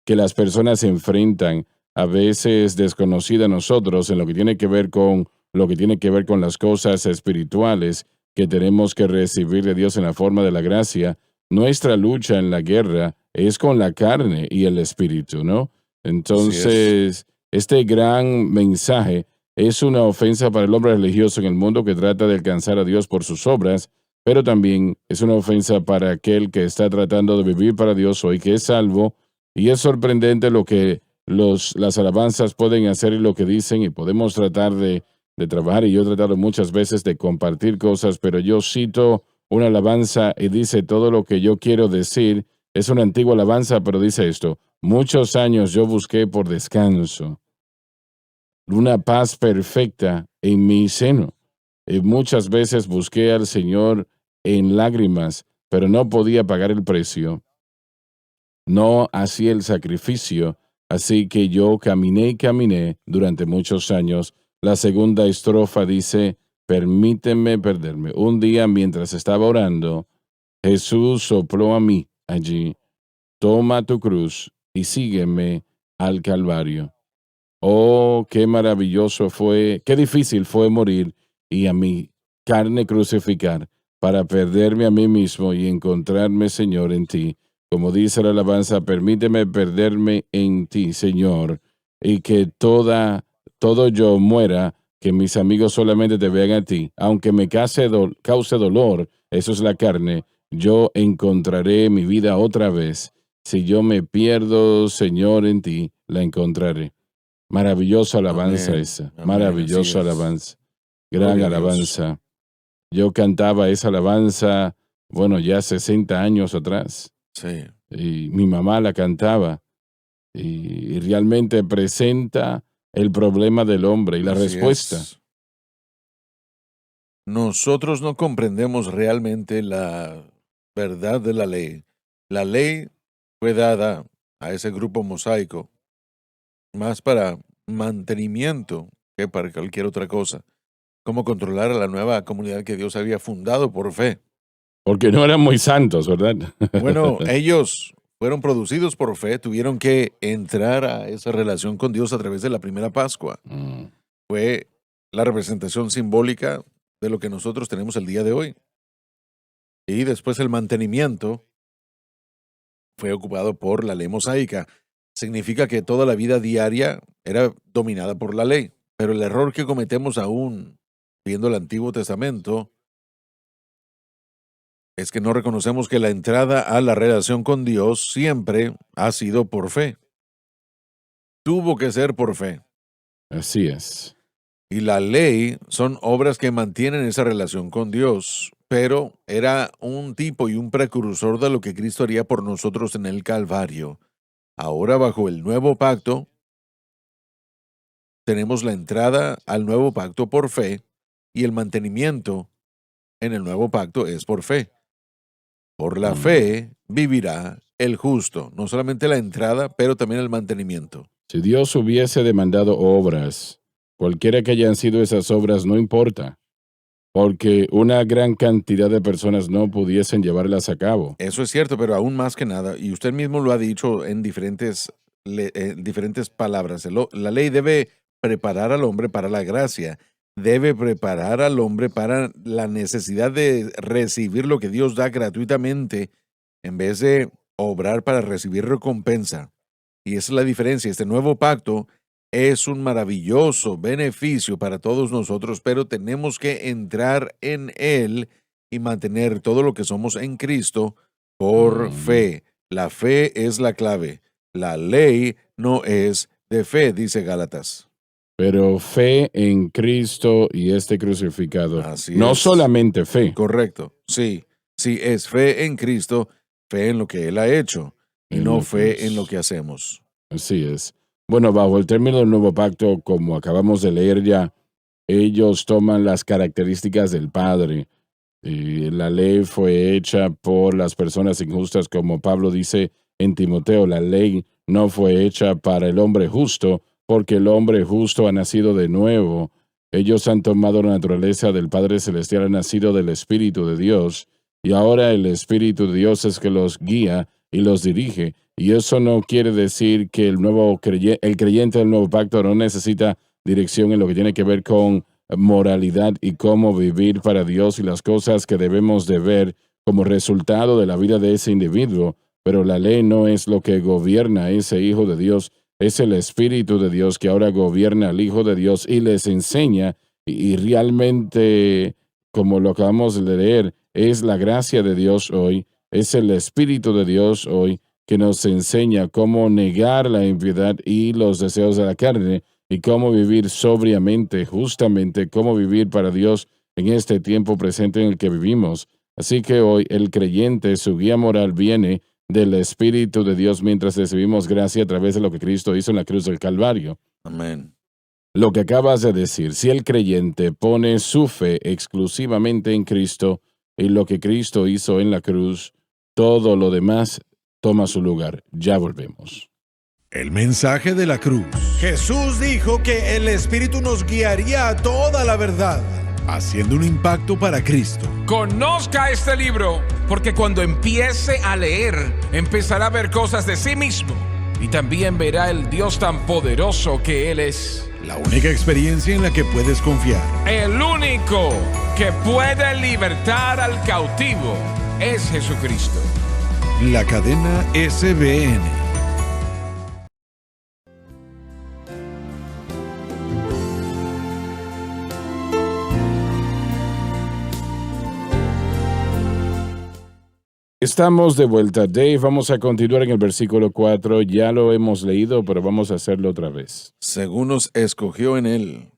que las personas se enfrentan, a veces desconocida a nosotros, en lo que tiene que ver con las cosas espirituales que tenemos que recibir de Dios en la forma de la gracia, nuestra lucha en la guerra es con la carne y el espíritu, ¿no? Entonces, este gran mensaje es una ofensa para el hombre religioso en el mundo que trata de alcanzar a Dios por sus obras, pero también es una ofensa para aquel que está tratando de vivir para Dios hoy, que es salvo, y es sorprendente lo que las alabanzas pueden hacer lo que dicen y podemos tratar de trabajar, y yo he tratado muchas veces de compartir cosas, pero yo cito una alabanza y dice todo lo que yo quiero decir. Es una antigua alabanza, pero dice esto: muchos años yo busqué por descanso, una paz perfecta en mi seno. Y muchas veces busqué al Señor en lágrimas, pero no podía pagar el precio. No hacía el sacrificio, así que yo caminé y caminé durante muchos años. La segunda estrofa dice: permíteme perderme. Un día, mientras estaba orando, Jesús sopló a mí allí: toma tu cruz y sígueme al Calvario. Oh, qué maravilloso fue, qué difícil fue morir y a mi carne crucificar para perderme a mí mismo y encontrarme, Señor, en ti. Como dice la alabanza, permíteme perderme en ti, Señor, y que todo yo muera, que mis amigos solamente te vean a ti. Aunque me cause dolor, eso es la carne, yo encontraré mi vida otra vez. Si yo me pierdo, Señor, en ti, la encontraré. Maravillosa alabanza
Amén.
esa,
Amén.
maravillosa
Así es.
alabanza, gran
Gloria a Dios.
alabanza. Yo cantaba esa alabanza, bueno, ya 60 años atrás,
Sí.
y mi mamá la cantaba, y realmente presenta el problema del hombre y la
Así
respuesta.
es. Nosotros no comprendemos realmente la verdad de la ley. La ley fue dada a ese grupo mosaico más para mantenimiento que para cualquier otra cosa. Cómo controlar a la nueva comunidad que Dios había fundado por fe.
Porque no eran muy santos, ¿verdad?
Bueno, ellos fueron producidos por fe, tuvieron que entrar a esa relación con Dios a través de la primera Pascua.
Mm,
Fue la representación simbólica de lo que nosotros tenemos el día de hoy. Y después el mantenimiento fue ocupado por la ley mosaica. Significa que toda la vida diaria era dominada por la ley. Pero el error que cometemos aún viendo el Antiguo Testamento es que no reconocemos que la entrada a la relación con Dios siempre ha sido por fe. Tuvo que ser por fe.
así es.
Y la ley son obras que mantienen esa relación con Dios, pero era un tipo y un precursor de lo que Cristo haría por nosotros en el Calvario. Ahora, bajo el nuevo pacto, tenemos la entrada al nuevo pacto por fe y el mantenimiento en el nuevo pacto es por fe. Por la
Mm.
fe vivirá el justo, no solamente la entrada, pero también el mantenimiento.
Si Dios hubiese demandado obras, cualquiera que hayan sido esas obras, no importa, porque una gran cantidad de personas no pudiesen llevarlas a cabo.
Eso es cierto, pero aún más que nada, y usted mismo lo ha dicho en diferentes palabras, la ley debe preparar al hombre para la gracia, debe preparar al hombre para la necesidad de recibir lo que Dios da gratuitamente en vez de obrar para recibir recompensa. Y esa es la diferencia. Este nuevo pacto es un maravilloso beneficio para todos nosotros, pero tenemos que entrar en él y mantener todo lo que somos en Cristo por
Mm.
fe. La fe es la clave. La ley no es de fe, dice Gálatas.
Pero fe en Cristo y este crucificado.
Así
No
es.
solamente fe.
Correcto. Sí. Sí, es fe en Cristo, fe en lo que Él ha hecho y
En
no
lo que
fe en
es.
lo que hacemos.
Así es. Bueno, bajo el término del nuevo pacto, como acabamos de leer ya, ellos toman las características del Padre. Y la ley fue hecha por las personas injustas, como Pablo dice en Timoteo. La ley no fue hecha para el hombre justo, porque el hombre justo ha nacido de nuevo. Ellos han tomado la naturaleza del Padre Celestial, han nacido del Espíritu de Dios, y ahora el Espíritu de Dios es que los guía y los dirige. Y eso no quiere decir que el creyente del nuevo pacto no necesita dirección en lo que tiene que ver con moralidad y cómo vivir para Dios y las cosas que debemos de ver como resultado de la vida de ese individuo. Pero la ley no es lo que gobierna a ese hijo de Dios, es el Espíritu de Dios que ahora gobierna al Hijo de Dios y les enseña, y realmente, como lo acabamos de leer, es la gracia de Dios hoy, es el Espíritu de Dios hoy que nos enseña cómo negar la impiedad y los deseos de la carne y cómo vivir sobriamente, justamente cómo vivir para Dios en este tiempo presente en el que vivimos. Así que hoy el creyente, su guía moral viene del Espíritu de Dios mientras recibimos gracia a través de lo que Cristo hizo en la cruz del Calvario.
Amén.
Lo que acabas de decir, si el creyente pone su fe exclusivamente en Cristo y lo que Cristo hizo en la cruz, todo lo demás toma su lugar. Ya volvemos.
El mensaje de la cruz,
Jesús dijo que el Espíritu nos guiaría a toda la verdad.
haciendo un impacto para Cristo.
Conozca este libro, porque cuando empiece a leer, empezará a ver cosas de sí mismo y también verá el Dios tan poderoso que Él es.
La única experiencia en la que puedes confiar.
El único que puede libertar al cautivo es Jesucristo.
La cadena SBN.
Estamos de vuelta, Dave. Vamos a continuar en el versículo 4. Ya lo hemos leído, pero vamos a hacerlo otra vez.
Según nos escogió en él.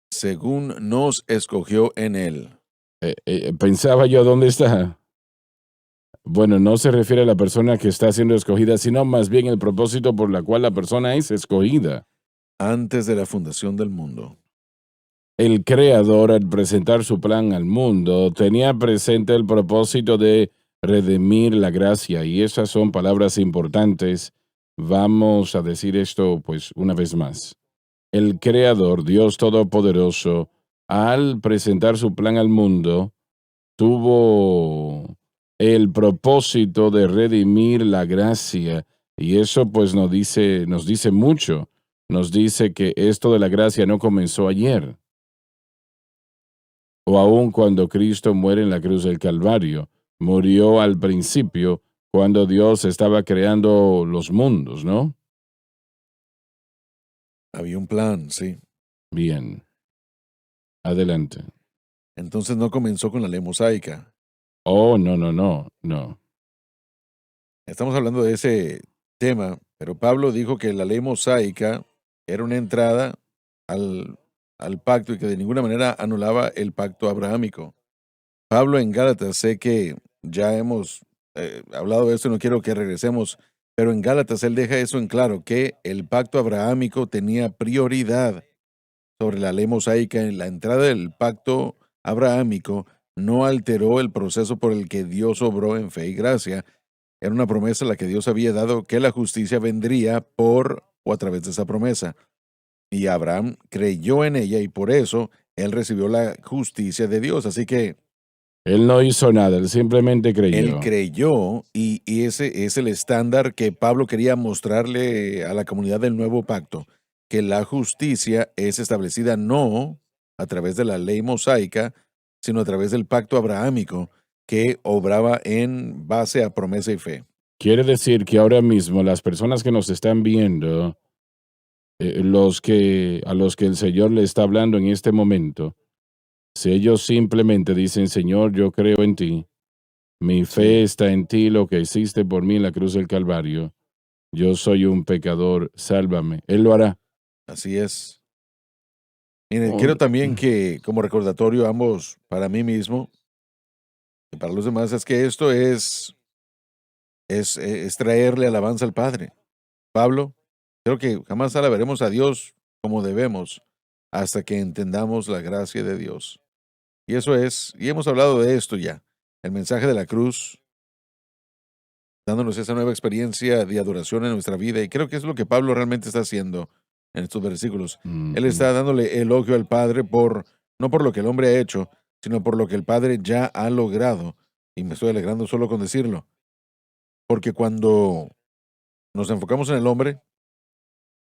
Según nos escogió en él.
Pensaba yo, ¿dónde está? Bueno, no se refiere a la persona que está siendo escogida, sino más bien el propósito por la cual la persona es escogida.
Antes de la fundación del mundo.
El Creador, al presentar su plan al mundo, tenía presente el propósito de redimir la gracia, y esas son palabras importantes. Vamos a decir esto, pues, una vez más. El Creador, Dios Todopoderoso, al presentar su plan al mundo, tuvo el propósito de redimir la gracia, y eso pues nos dice mucho. Nos dice que esto de la gracia no comenzó ayer, o aun cuando Cristo muere en la cruz del Calvario. Murió al principio, cuando Dios estaba creando los mundos, ¿no?
Había un plan, sí.
Bien. Adelante.
Entonces no comenzó con la ley mosaica.
Oh, no.
Estamos hablando de ese tema, pero Pablo dijo que la ley mosaica era una entrada al pacto y que de ninguna manera anulaba el pacto abrahámico. Pablo en Gálatas, sé que ya hemos hablado de esto y no quiero que regresemos, pero en Gálatas él deja eso en claro, que el pacto abrahámico tenía prioridad sobre la ley mosaica. En la entrada del pacto abrahámico no alteró el proceso por el que Dios obró en fe y gracia. Era una promesa a la que Dios había dado, que la justicia vendría por o a través de esa promesa. Y Abraham creyó en ella y por eso él recibió la justicia de Dios. Así que
Él no hizo nada, él simplemente creyó.
él creyó y ese es el estándar que Pablo quería mostrarle a la comunidad del nuevo pacto, que la justicia es establecida no a través de la ley mosaica, sino a través del pacto abrahámico que obraba en base a promesa y fe.
Quiere decir que ahora mismo las personas que nos están viendo, a los que el Señor le está hablando en este momento, si ellos simplemente dicen, Señor, yo creo en ti, mi fe está en ti, lo que hiciste por mí en la cruz del Calvario, yo soy un pecador, sálvame. Él lo hará.
Así es. Miren, quiero también que, como recordatorio, ambos, para mí mismo y para los demás, es que esto es traerle alabanza al Padre. Pablo, creo que jamás alabaremos a Dios como debemos hasta que entendamos la gracia de Dios. Y eso es, y hemos hablado de esto ya, el mensaje de la cruz, dándonos esa nueva experiencia de adoración en nuestra vida. Y creo que es lo que Pablo realmente está haciendo en estos versículos. Él está dándole elogio al Padre no por lo que el hombre ha hecho, sino por lo que el Padre ya ha logrado. Y me estoy alegrando solo con decirlo. Porque cuando nos enfocamos en el hombre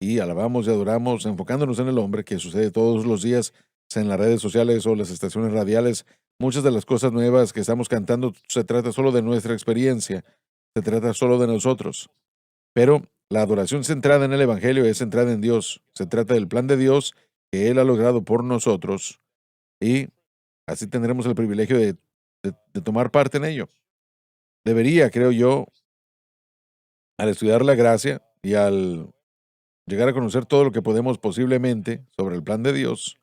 y alabamos y adoramos enfocándonos en el hombre, que sucede todos los días en las redes sociales o las estaciones radiales, muchas de las cosas nuevas que estamos cantando se trata solo de nuestra experiencia, se trata solo de nosotros. Pero la adoración centrada en el Evangelio es centrada en Dios. Se trata del plan de Dios que Él ha logrado por nosotros y así tendremos el privilegio de tomar parte en ello. Debería, creo yo, al estudiar la gracia y al llegar a conocer todo lo que podemos posiblemente sobre el plan de Dios,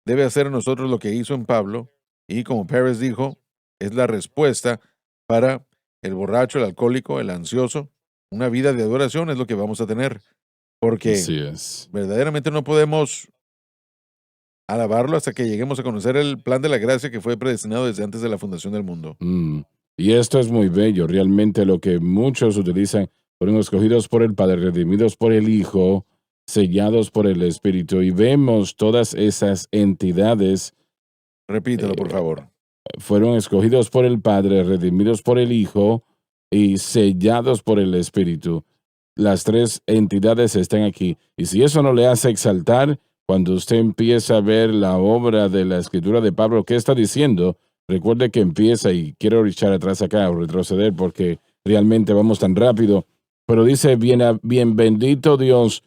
debe hacer en nosotros lo que hizo en Pablo, y como Pérez dijo, es la respuesta para el borracho, el alcohólico, el ansioso. Una vida de adoración es lo que vamos a tener, porque
Así es.
verdaderamente no podemos alabarlo hasta que lleguemos a conocer el plan de la gracia que fue predestinado desde antes de la fundación del mundo.
Mm. Y esto es muy bello, realmente lo que muchos utilizan, fueron escogidos por el Padre, redimidos por el Hijo, sellados por el Espíritu, y vemos todas esas entidades
Repítelo, por favor.
fueron escogidos por el Padre, redimidos por el Hijo y sellados por el Espíritu. Las tres entidades están aquí. Y si eso no le hace exaltar, cuando usted empieza a ver la obra de la escritura de Pablo, ¿qué está diciendo? Recuerde que empieza, y quiero echar atrás acá o retroceder porque realmente vamos tan rápido, pero dice, bien bendito Dios,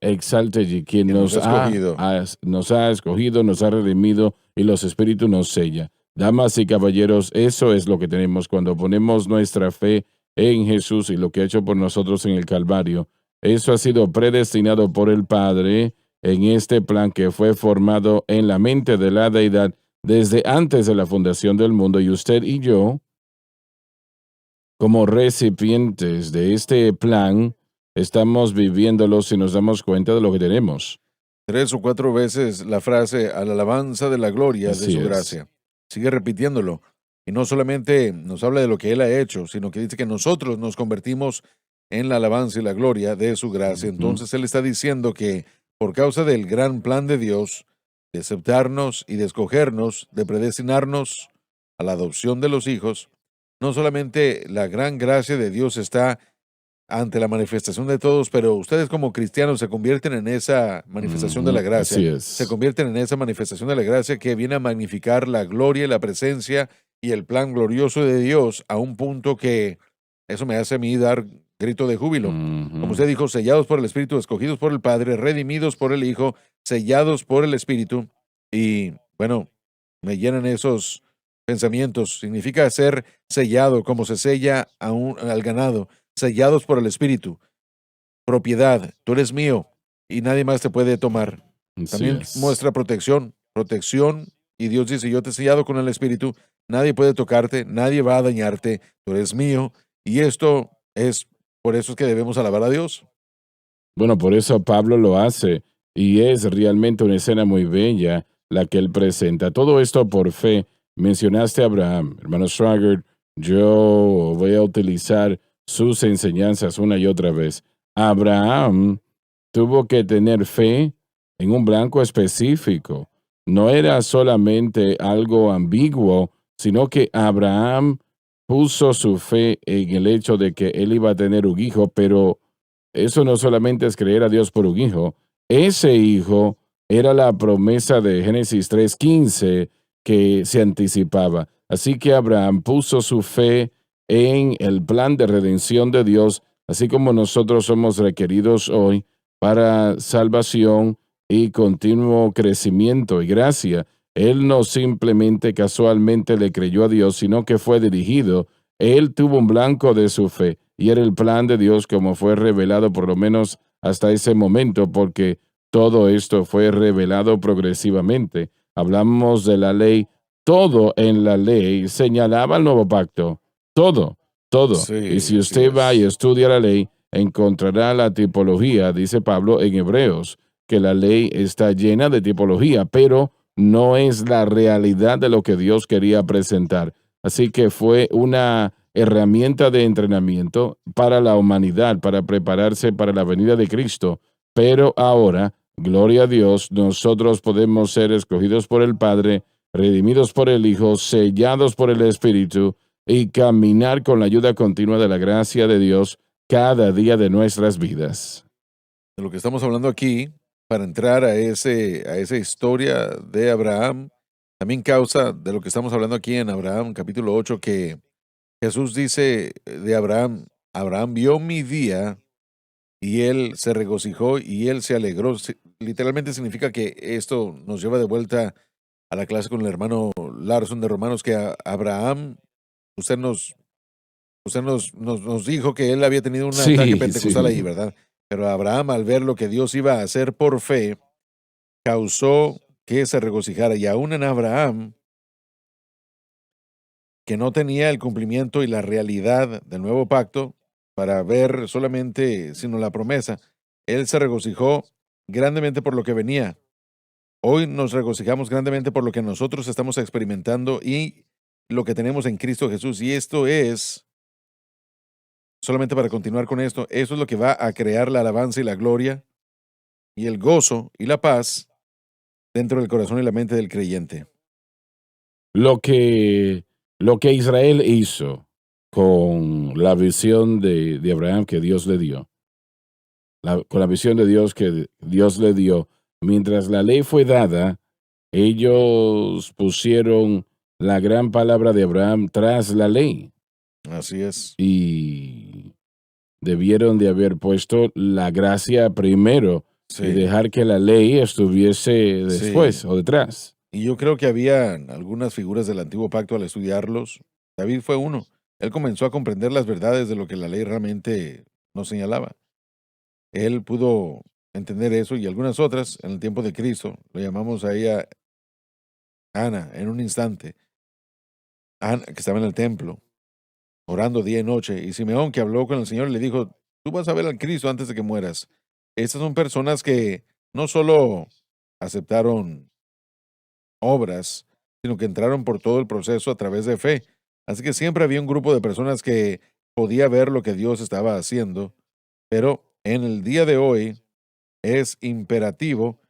exalte y quien
Que nos
nos
ha
ha,
escogido.
nos ha escogido, nos ha redimido y los espíritus nos sella. Damas y caballeros, eso es lo que tenemos cuando ponemos nuestra fe en Jesús y lo que ha hecho por nosotros en el Calvario. Eso ha sido predestinado por el Padre en este plan que fue formado en la mente de la deidad desde antes de la fundación del mundo, y usted y yo, como recipientes de este plan, estamos viviéndolo si nos damos cuenta de lo que tenemos.
3 o 4 veces la frase a la alabanza de la gloria de
Así
su
es.
gracia. Sigue repitiéndolo. Y no solamente nos habla de lo que Él ha hecho, sino que dice que nosotros nos convertimos en la alabanza y la gloria de su gracia.
Ujú.
Entonces Él está diciendo que por causa del gran plan de Dios, de aceptarnos y de escogernos, de predestinarnos a la adopción de los hijos, no solamente la gran gracia de Dios está ante la manifestación de todos, pero ustedes como cristianos se convierten en esa manifestación de la
Ujú,
gracia.
así es.
Se convierten en esa manifestación de la gracia que viene a magnificar la gloria y la presencia y el plan glorioso de Dios a un punto que eso me hace a mí dar grito de júbilo. Como
Ujú.
usted dijo, sellados por el Espíritu, escogidos por el Padre, redimidos por el Hijo, sellados por el Espíritu. Y bueno, me llenan esos pensamientos. Significa ser sellado, como se sella al ganado, sellados por el Espíritu. Propiedad, tú eres mío y nadie más te puede tomar.
Así
También
es.
muestra protección, y Dios dice, yo te he sellado con el Espíritu, nadie puede tocarte, nadie va a dañarte, tú eres mío. Y esto es, por eso es que debemos alabar a Dios.
Bueno, por eso Pablo lo hace, y es realmente una escena muy bella la que él presenta. Todo esto por fe. Mencionaste a Abraham. Hermano Schwager, yo voy a utilizar sus enseñanzas una y otra vez. Abraham tuvo que tener fe en un blanco específico. No era solamente algo ambiguo, sino que Abraham puso su fe en el hecho de que él iba a tener un hijo, pero eso no solamente es creer a Dios por un hijo. Ese hijo era la promesa de Génesis 3:15 que se anticipaba. Así que Abraham puso su fe en el plan de redención de Dios, así como nosotros somos requeridos hoy para salvación y continuo crecimiento y gracia. Él no simplemente casualmente le creyó a Dios, sino que fue dirigido. Él tuvo un blanco de su fe, y era el plan de Dios como fue revelado por lo menos hasta ese momento, porque todo esto fue revelado progresivamente. Hablamos de la ley, todo en la ley señalaba el nuevo pacto, todo, todo.
Sí,
Y si
así
usted va y
es.
estudia la ley, encontrará la tipología, dice Pablo en Hebreos, que la ley está llena de tipología, pero no es la realidad de lo que Dios quería presentar. Así que fue una herramienta de entrenamiento para la humanidad, para prepararse para la venida de Cristo. Pero ahora, gloria a Dios, nosotros podemos ser escogidos por el Padre, redimidos por el Hijo, sellados por el Espíritu y caminar con la ayuda continua de la gracia de Dios cada día de nuestras vidas.
De lo que estamos hablando aquí, para entrar a esa historia de Abraham, también causa de lo que estamos hablando aquí en Abraham, capítulo 8, que Jesús dice de Abraham, Abraham vio mi día y él se regocijó y él se alegró. Literalmente significa que esto nos lleva de vuelta a la clase con el hermano Larson de Romanos, que Abraham, usted Usted nos dijo que él había tenido un
Sí,
ataque pentecostal
sí.
ahí, ¿verdad? Pero Abraham, al ver lo que Dios iba a hacer por fe, causó que se regocijara. Y aún en Abraham, que no tenía el cumplimiento y la realidad del nuevo pacto para ver solamente sino la promesa, él se regocijó grandemente por lo que venía. Hoy nos regocijamos grandemente por lo que nosotros estamos experimentando y lo que tenemos en Cristo Jesús. Y esto es, solamente para continuar con esto, eso es lo que va a crear la alabanza y la gloria y el gozo y la paz dentro del corazón y la mente del creyente.
Lo que, lo que Israel hizo con la visión de Abraham que Dios le dio, con la visión de Dios que Dios le dio, mientras la ley fue dada, ellos pusieron la gran palabra de Abraham tras la ley
Así es.
y debieron de haber puesto la gracia primero y
Sí.
dejar que la ley estuviese después
Sí.
o detrás.
Y yo creo que había algunas figuras del antiguo pacto al estudiarlos. David fue uno. Él comenzó a comprender las verdades de lo que la ley realmente nos señalaba. Él pudo entender eso y algunas otras en el tiempo de Cristo. Lo llamamos a ella Ana en un instante. Ana, que estaba en el templo, orando día y noche. Y Simeón, que habló con el Señor, le dijo, tú vas a ver al Cristo antes de que mueras. Estas son personas que no solo aceptaron obras, sino que entraron por todo el proceso a través de fe. Así que siempre había un grupo de personas que podía ver lo que Dios estaba haciendo, pero en el día de hoy es imperativo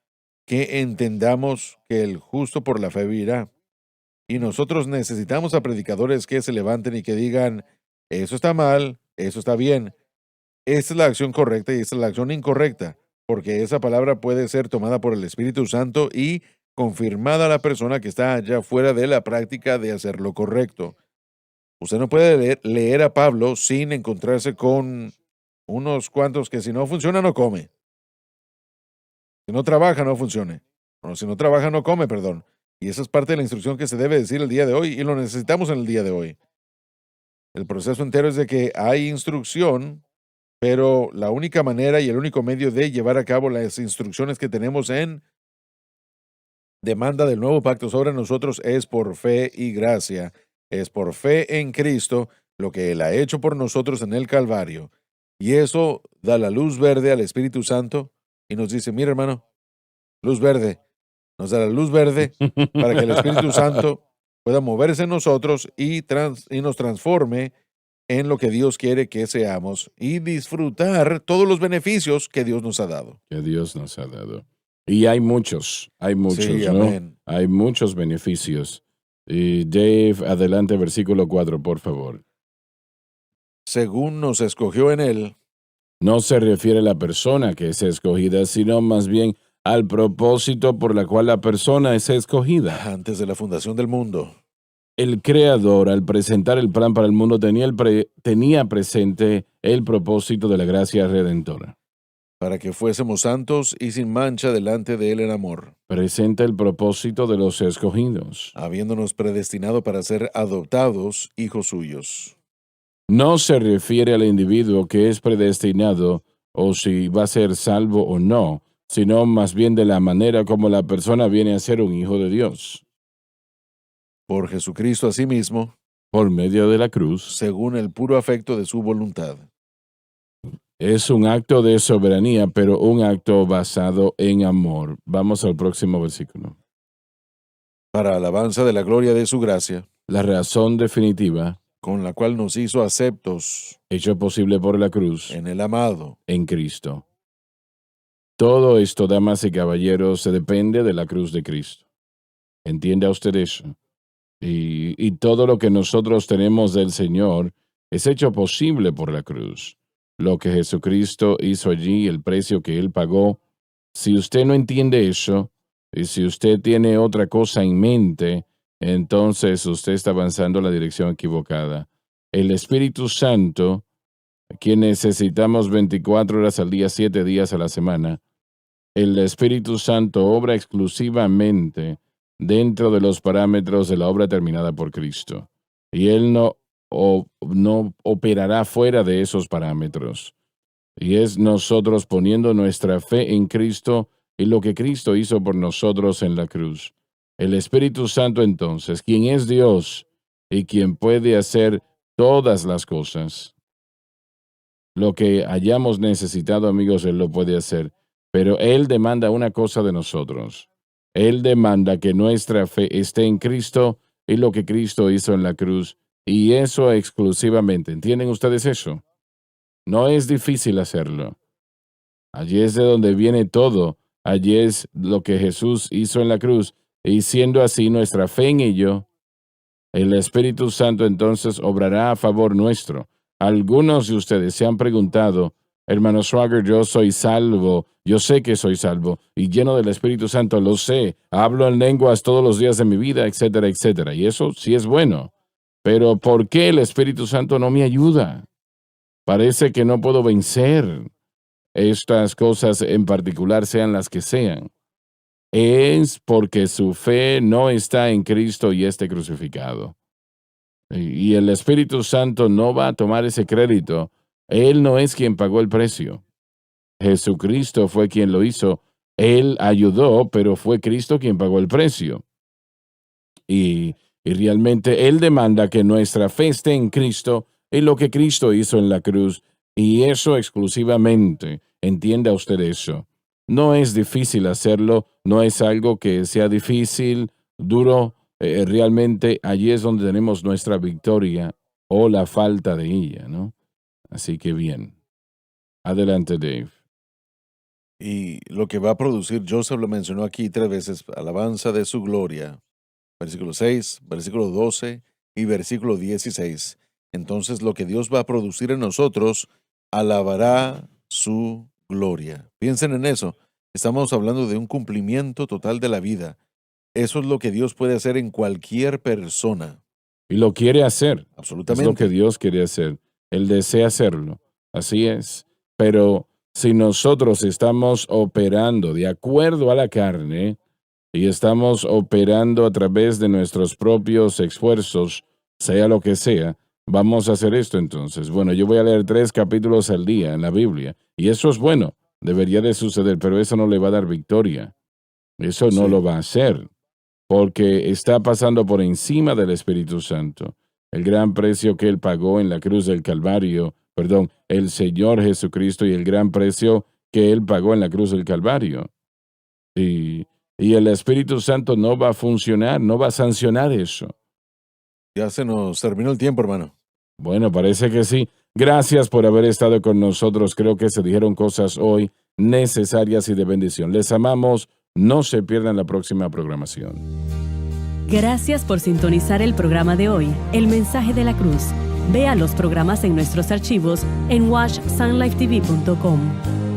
que entendamos que el justo por la fe vivirá. Y nosotros necesitamos a predicadores que se levanten y que digan, eso está mal, eso está bien. Esta es la acción correcta y esta es la acción incorrecta, porque esa palabra puede ser tomada por el Espíritu Santo y confirmada a la persona que está allá fuera de la práctica de hacer lo correcto. Usted no puede leer a Pablo sin encontrarse con unos cuantos que si no funciona no come. Si no trabaja no funcione. O si no trabaja no come, perdón. Y esa es parte de la instrucción que se debe decir el día de hoy y lo necesitamos en el día de hoy. El proceso entero es de que hay instrucción, pero la única manera y el único medio de llevar a cabo las instrucciones que tenemos en demanda del nuevo pacto sobre nosotros es por fe y gracia. Es por fe en Cristo, lo que Él ha hecho por nosotros en el Calvario. Y eso da la luz verde al Espíritu Santo y nos dice, mira hermano, luz verde. Nos da la luz verde para que el Espíritu Santo pueda moverse en nosotros y nos transforme en lo que Dios quiere que seamos y disfrutar todos los beneficios que Dios nos ha dado.
Que Dios nos ha dado. Y hay muchos,
Sí,
¿no?
amén.
Hay muchos beneficios. Y Dave, adelante, versículo 4, por favor.
Según nos escogió en Él,
No se refiere a la persona que es escogida, sino más bien al propósito por la cual la persona es escogida.
antes de la fundación del mundo,
El creador, al presentar el plan para el mundo, tenía presente el propósito de la gracia redentora.
para que fuésemos santos y sin mancha delante de Él en amor,
Presenta el propósito de los escogidos.
habiéndonos predestinado para ser adoptados hijos suyos.
No se refiere al individuo que es predestinado o si va a ser salvo o no, sino más bien de la manera como la persona viene a ser un hijo de Dios.
Por Jesucristo asimismo,
Por medio de la cruz,
según el puro afecto de su voluntad.
es un acto de soberanía, pero un acto basado en amor. Vamos al próximo versículo.
Para alabanza de la gloria de su gracia,
La razón definitiva,
con la cual nos hizo aceptos
hecho posible por la cruz,
en el amado.
en Cristo. Todo esto, damas y caballeros, se depende de la cruz de Cristo. ¿Entienda usted eso? Y todo lo que nosotros tenemos del Señor es hecho posible por la cruz. Lo que Jesucristo hizo allí, el precio que Él pagó. Si usted no entiende eso, y si usted tiene otra cosa en mente, entonces usted está avanzando en la dirección equivocada. El Espíritu Santo, quien necesitamos 24 horas al día, 7 días a la semana, el Espíritu Santo obra exclusivamente dentro de los parámetros de la obra terminada por Cristo. Y Él no no operará fuera de esos parámetros. Y es nosotros poniendo nuestra fe en Cristo y lo que Cristo hizo por nosotros en la cruz. El Espíritu Santo entonces, quien es Dios y quien puede hacer todas las cosas. Lo que hayamos necesitado, amigos, Él lo puede hacer. Pero Él demanda una cosa de nosotros. Él demanda que nuestra fe esté en Cristo y lo que Cristo hizo en la cruz. Y eso exclusivamente. ¿Entienden ustedes eso? No es difícil hacerlo. Allí es de donde viene todo. Allí es lo que Jesús hizo en la cruz. Y siendo así nuestra fe en ello, el Espíritu Santo entonces obrará a favor nuestro. Algunos de ustedes se han preguntado, hermano Swagger, yo soy salvo, yo sé que soy salvo, y lleno del Espíritu Santo, lo sé, hablo en lenguas todos los días de mi vida, etcétera, etcétera. Y eso sí es bueno. Pero ¿por qué el Espíritu Santo no me ayuda? Parece que no puedo vencer estas cosas en particular, sean las que sean. Es porque su fe no está en Cristo y este crucificado. Y el Espíritu Santo no va a tomar ese crédito. Él no es quien pagó el precio. Jesucristo fue quien lo hizo. Él ayudó, pero fue Cristo quien pagó el precio. Y realmente Él demanda que nuestra fe esté en Cristo y lo que Cristo hizo en la cruz. Y eso exclusivamente. Entienda usted eso. No es difícil hacerlo, no es algo que sea difícil, duro. Realmente allí es donde tenemos nuestra victoria o la falta de ella, ¿no? Así que bien. Adelante, Dave.
Y lo que va a producir, Joseph lo mencionó aquí 3 veces, alabanza de su gloria. Versículo 6, versículo 12 y versículo 16. Entonces lo que Dios va a producir en nosotros, alabará su gloria. Piensen en eso. Estamos hablando de un cumplimiento total de la vida. Eso es lo que Dios puede hacer en cualquier persona.
Y lo quiere hacer.
Absolutamente.
Es lo que Dios quiere hacer. Él desea hacerlo. Así es. Pero si nosotros estamos operando de acuerdo a la carne y estamos operando a través de nuestros propios esfuerzos, sea lo que sea, vamos a hacer esto entonces. Bueno, yo voy a leer 3 capítulos al día en la Biblia. Y eso es bueno. Debería de suceder, pero eso no le va a dar victoria. Eso no lo va a hacer. Porque está pasando por encima del Espíritu Santo. El gran precio que Él pagó en la cruz del Calvario, el Señor Jesucristo y el gran precio que Él pagó en la cruz del Calvario. Y el Espíritu Santo no va a funcionar, no va a sancionar eso.
Ya se nos terminó el tiempo, hermano.
Bueno, parece que sí. Gracias por haber estado con nosotros. Creo que se dijeron cosas hoy necesarias y de bendición. Les amamos. No se pierdan la próxima programación.
Gracias por sintonizar el programa de hoy, El Mensaje de la Cruz. Vea los programas en nuestros archivos en washsunlifetv.com.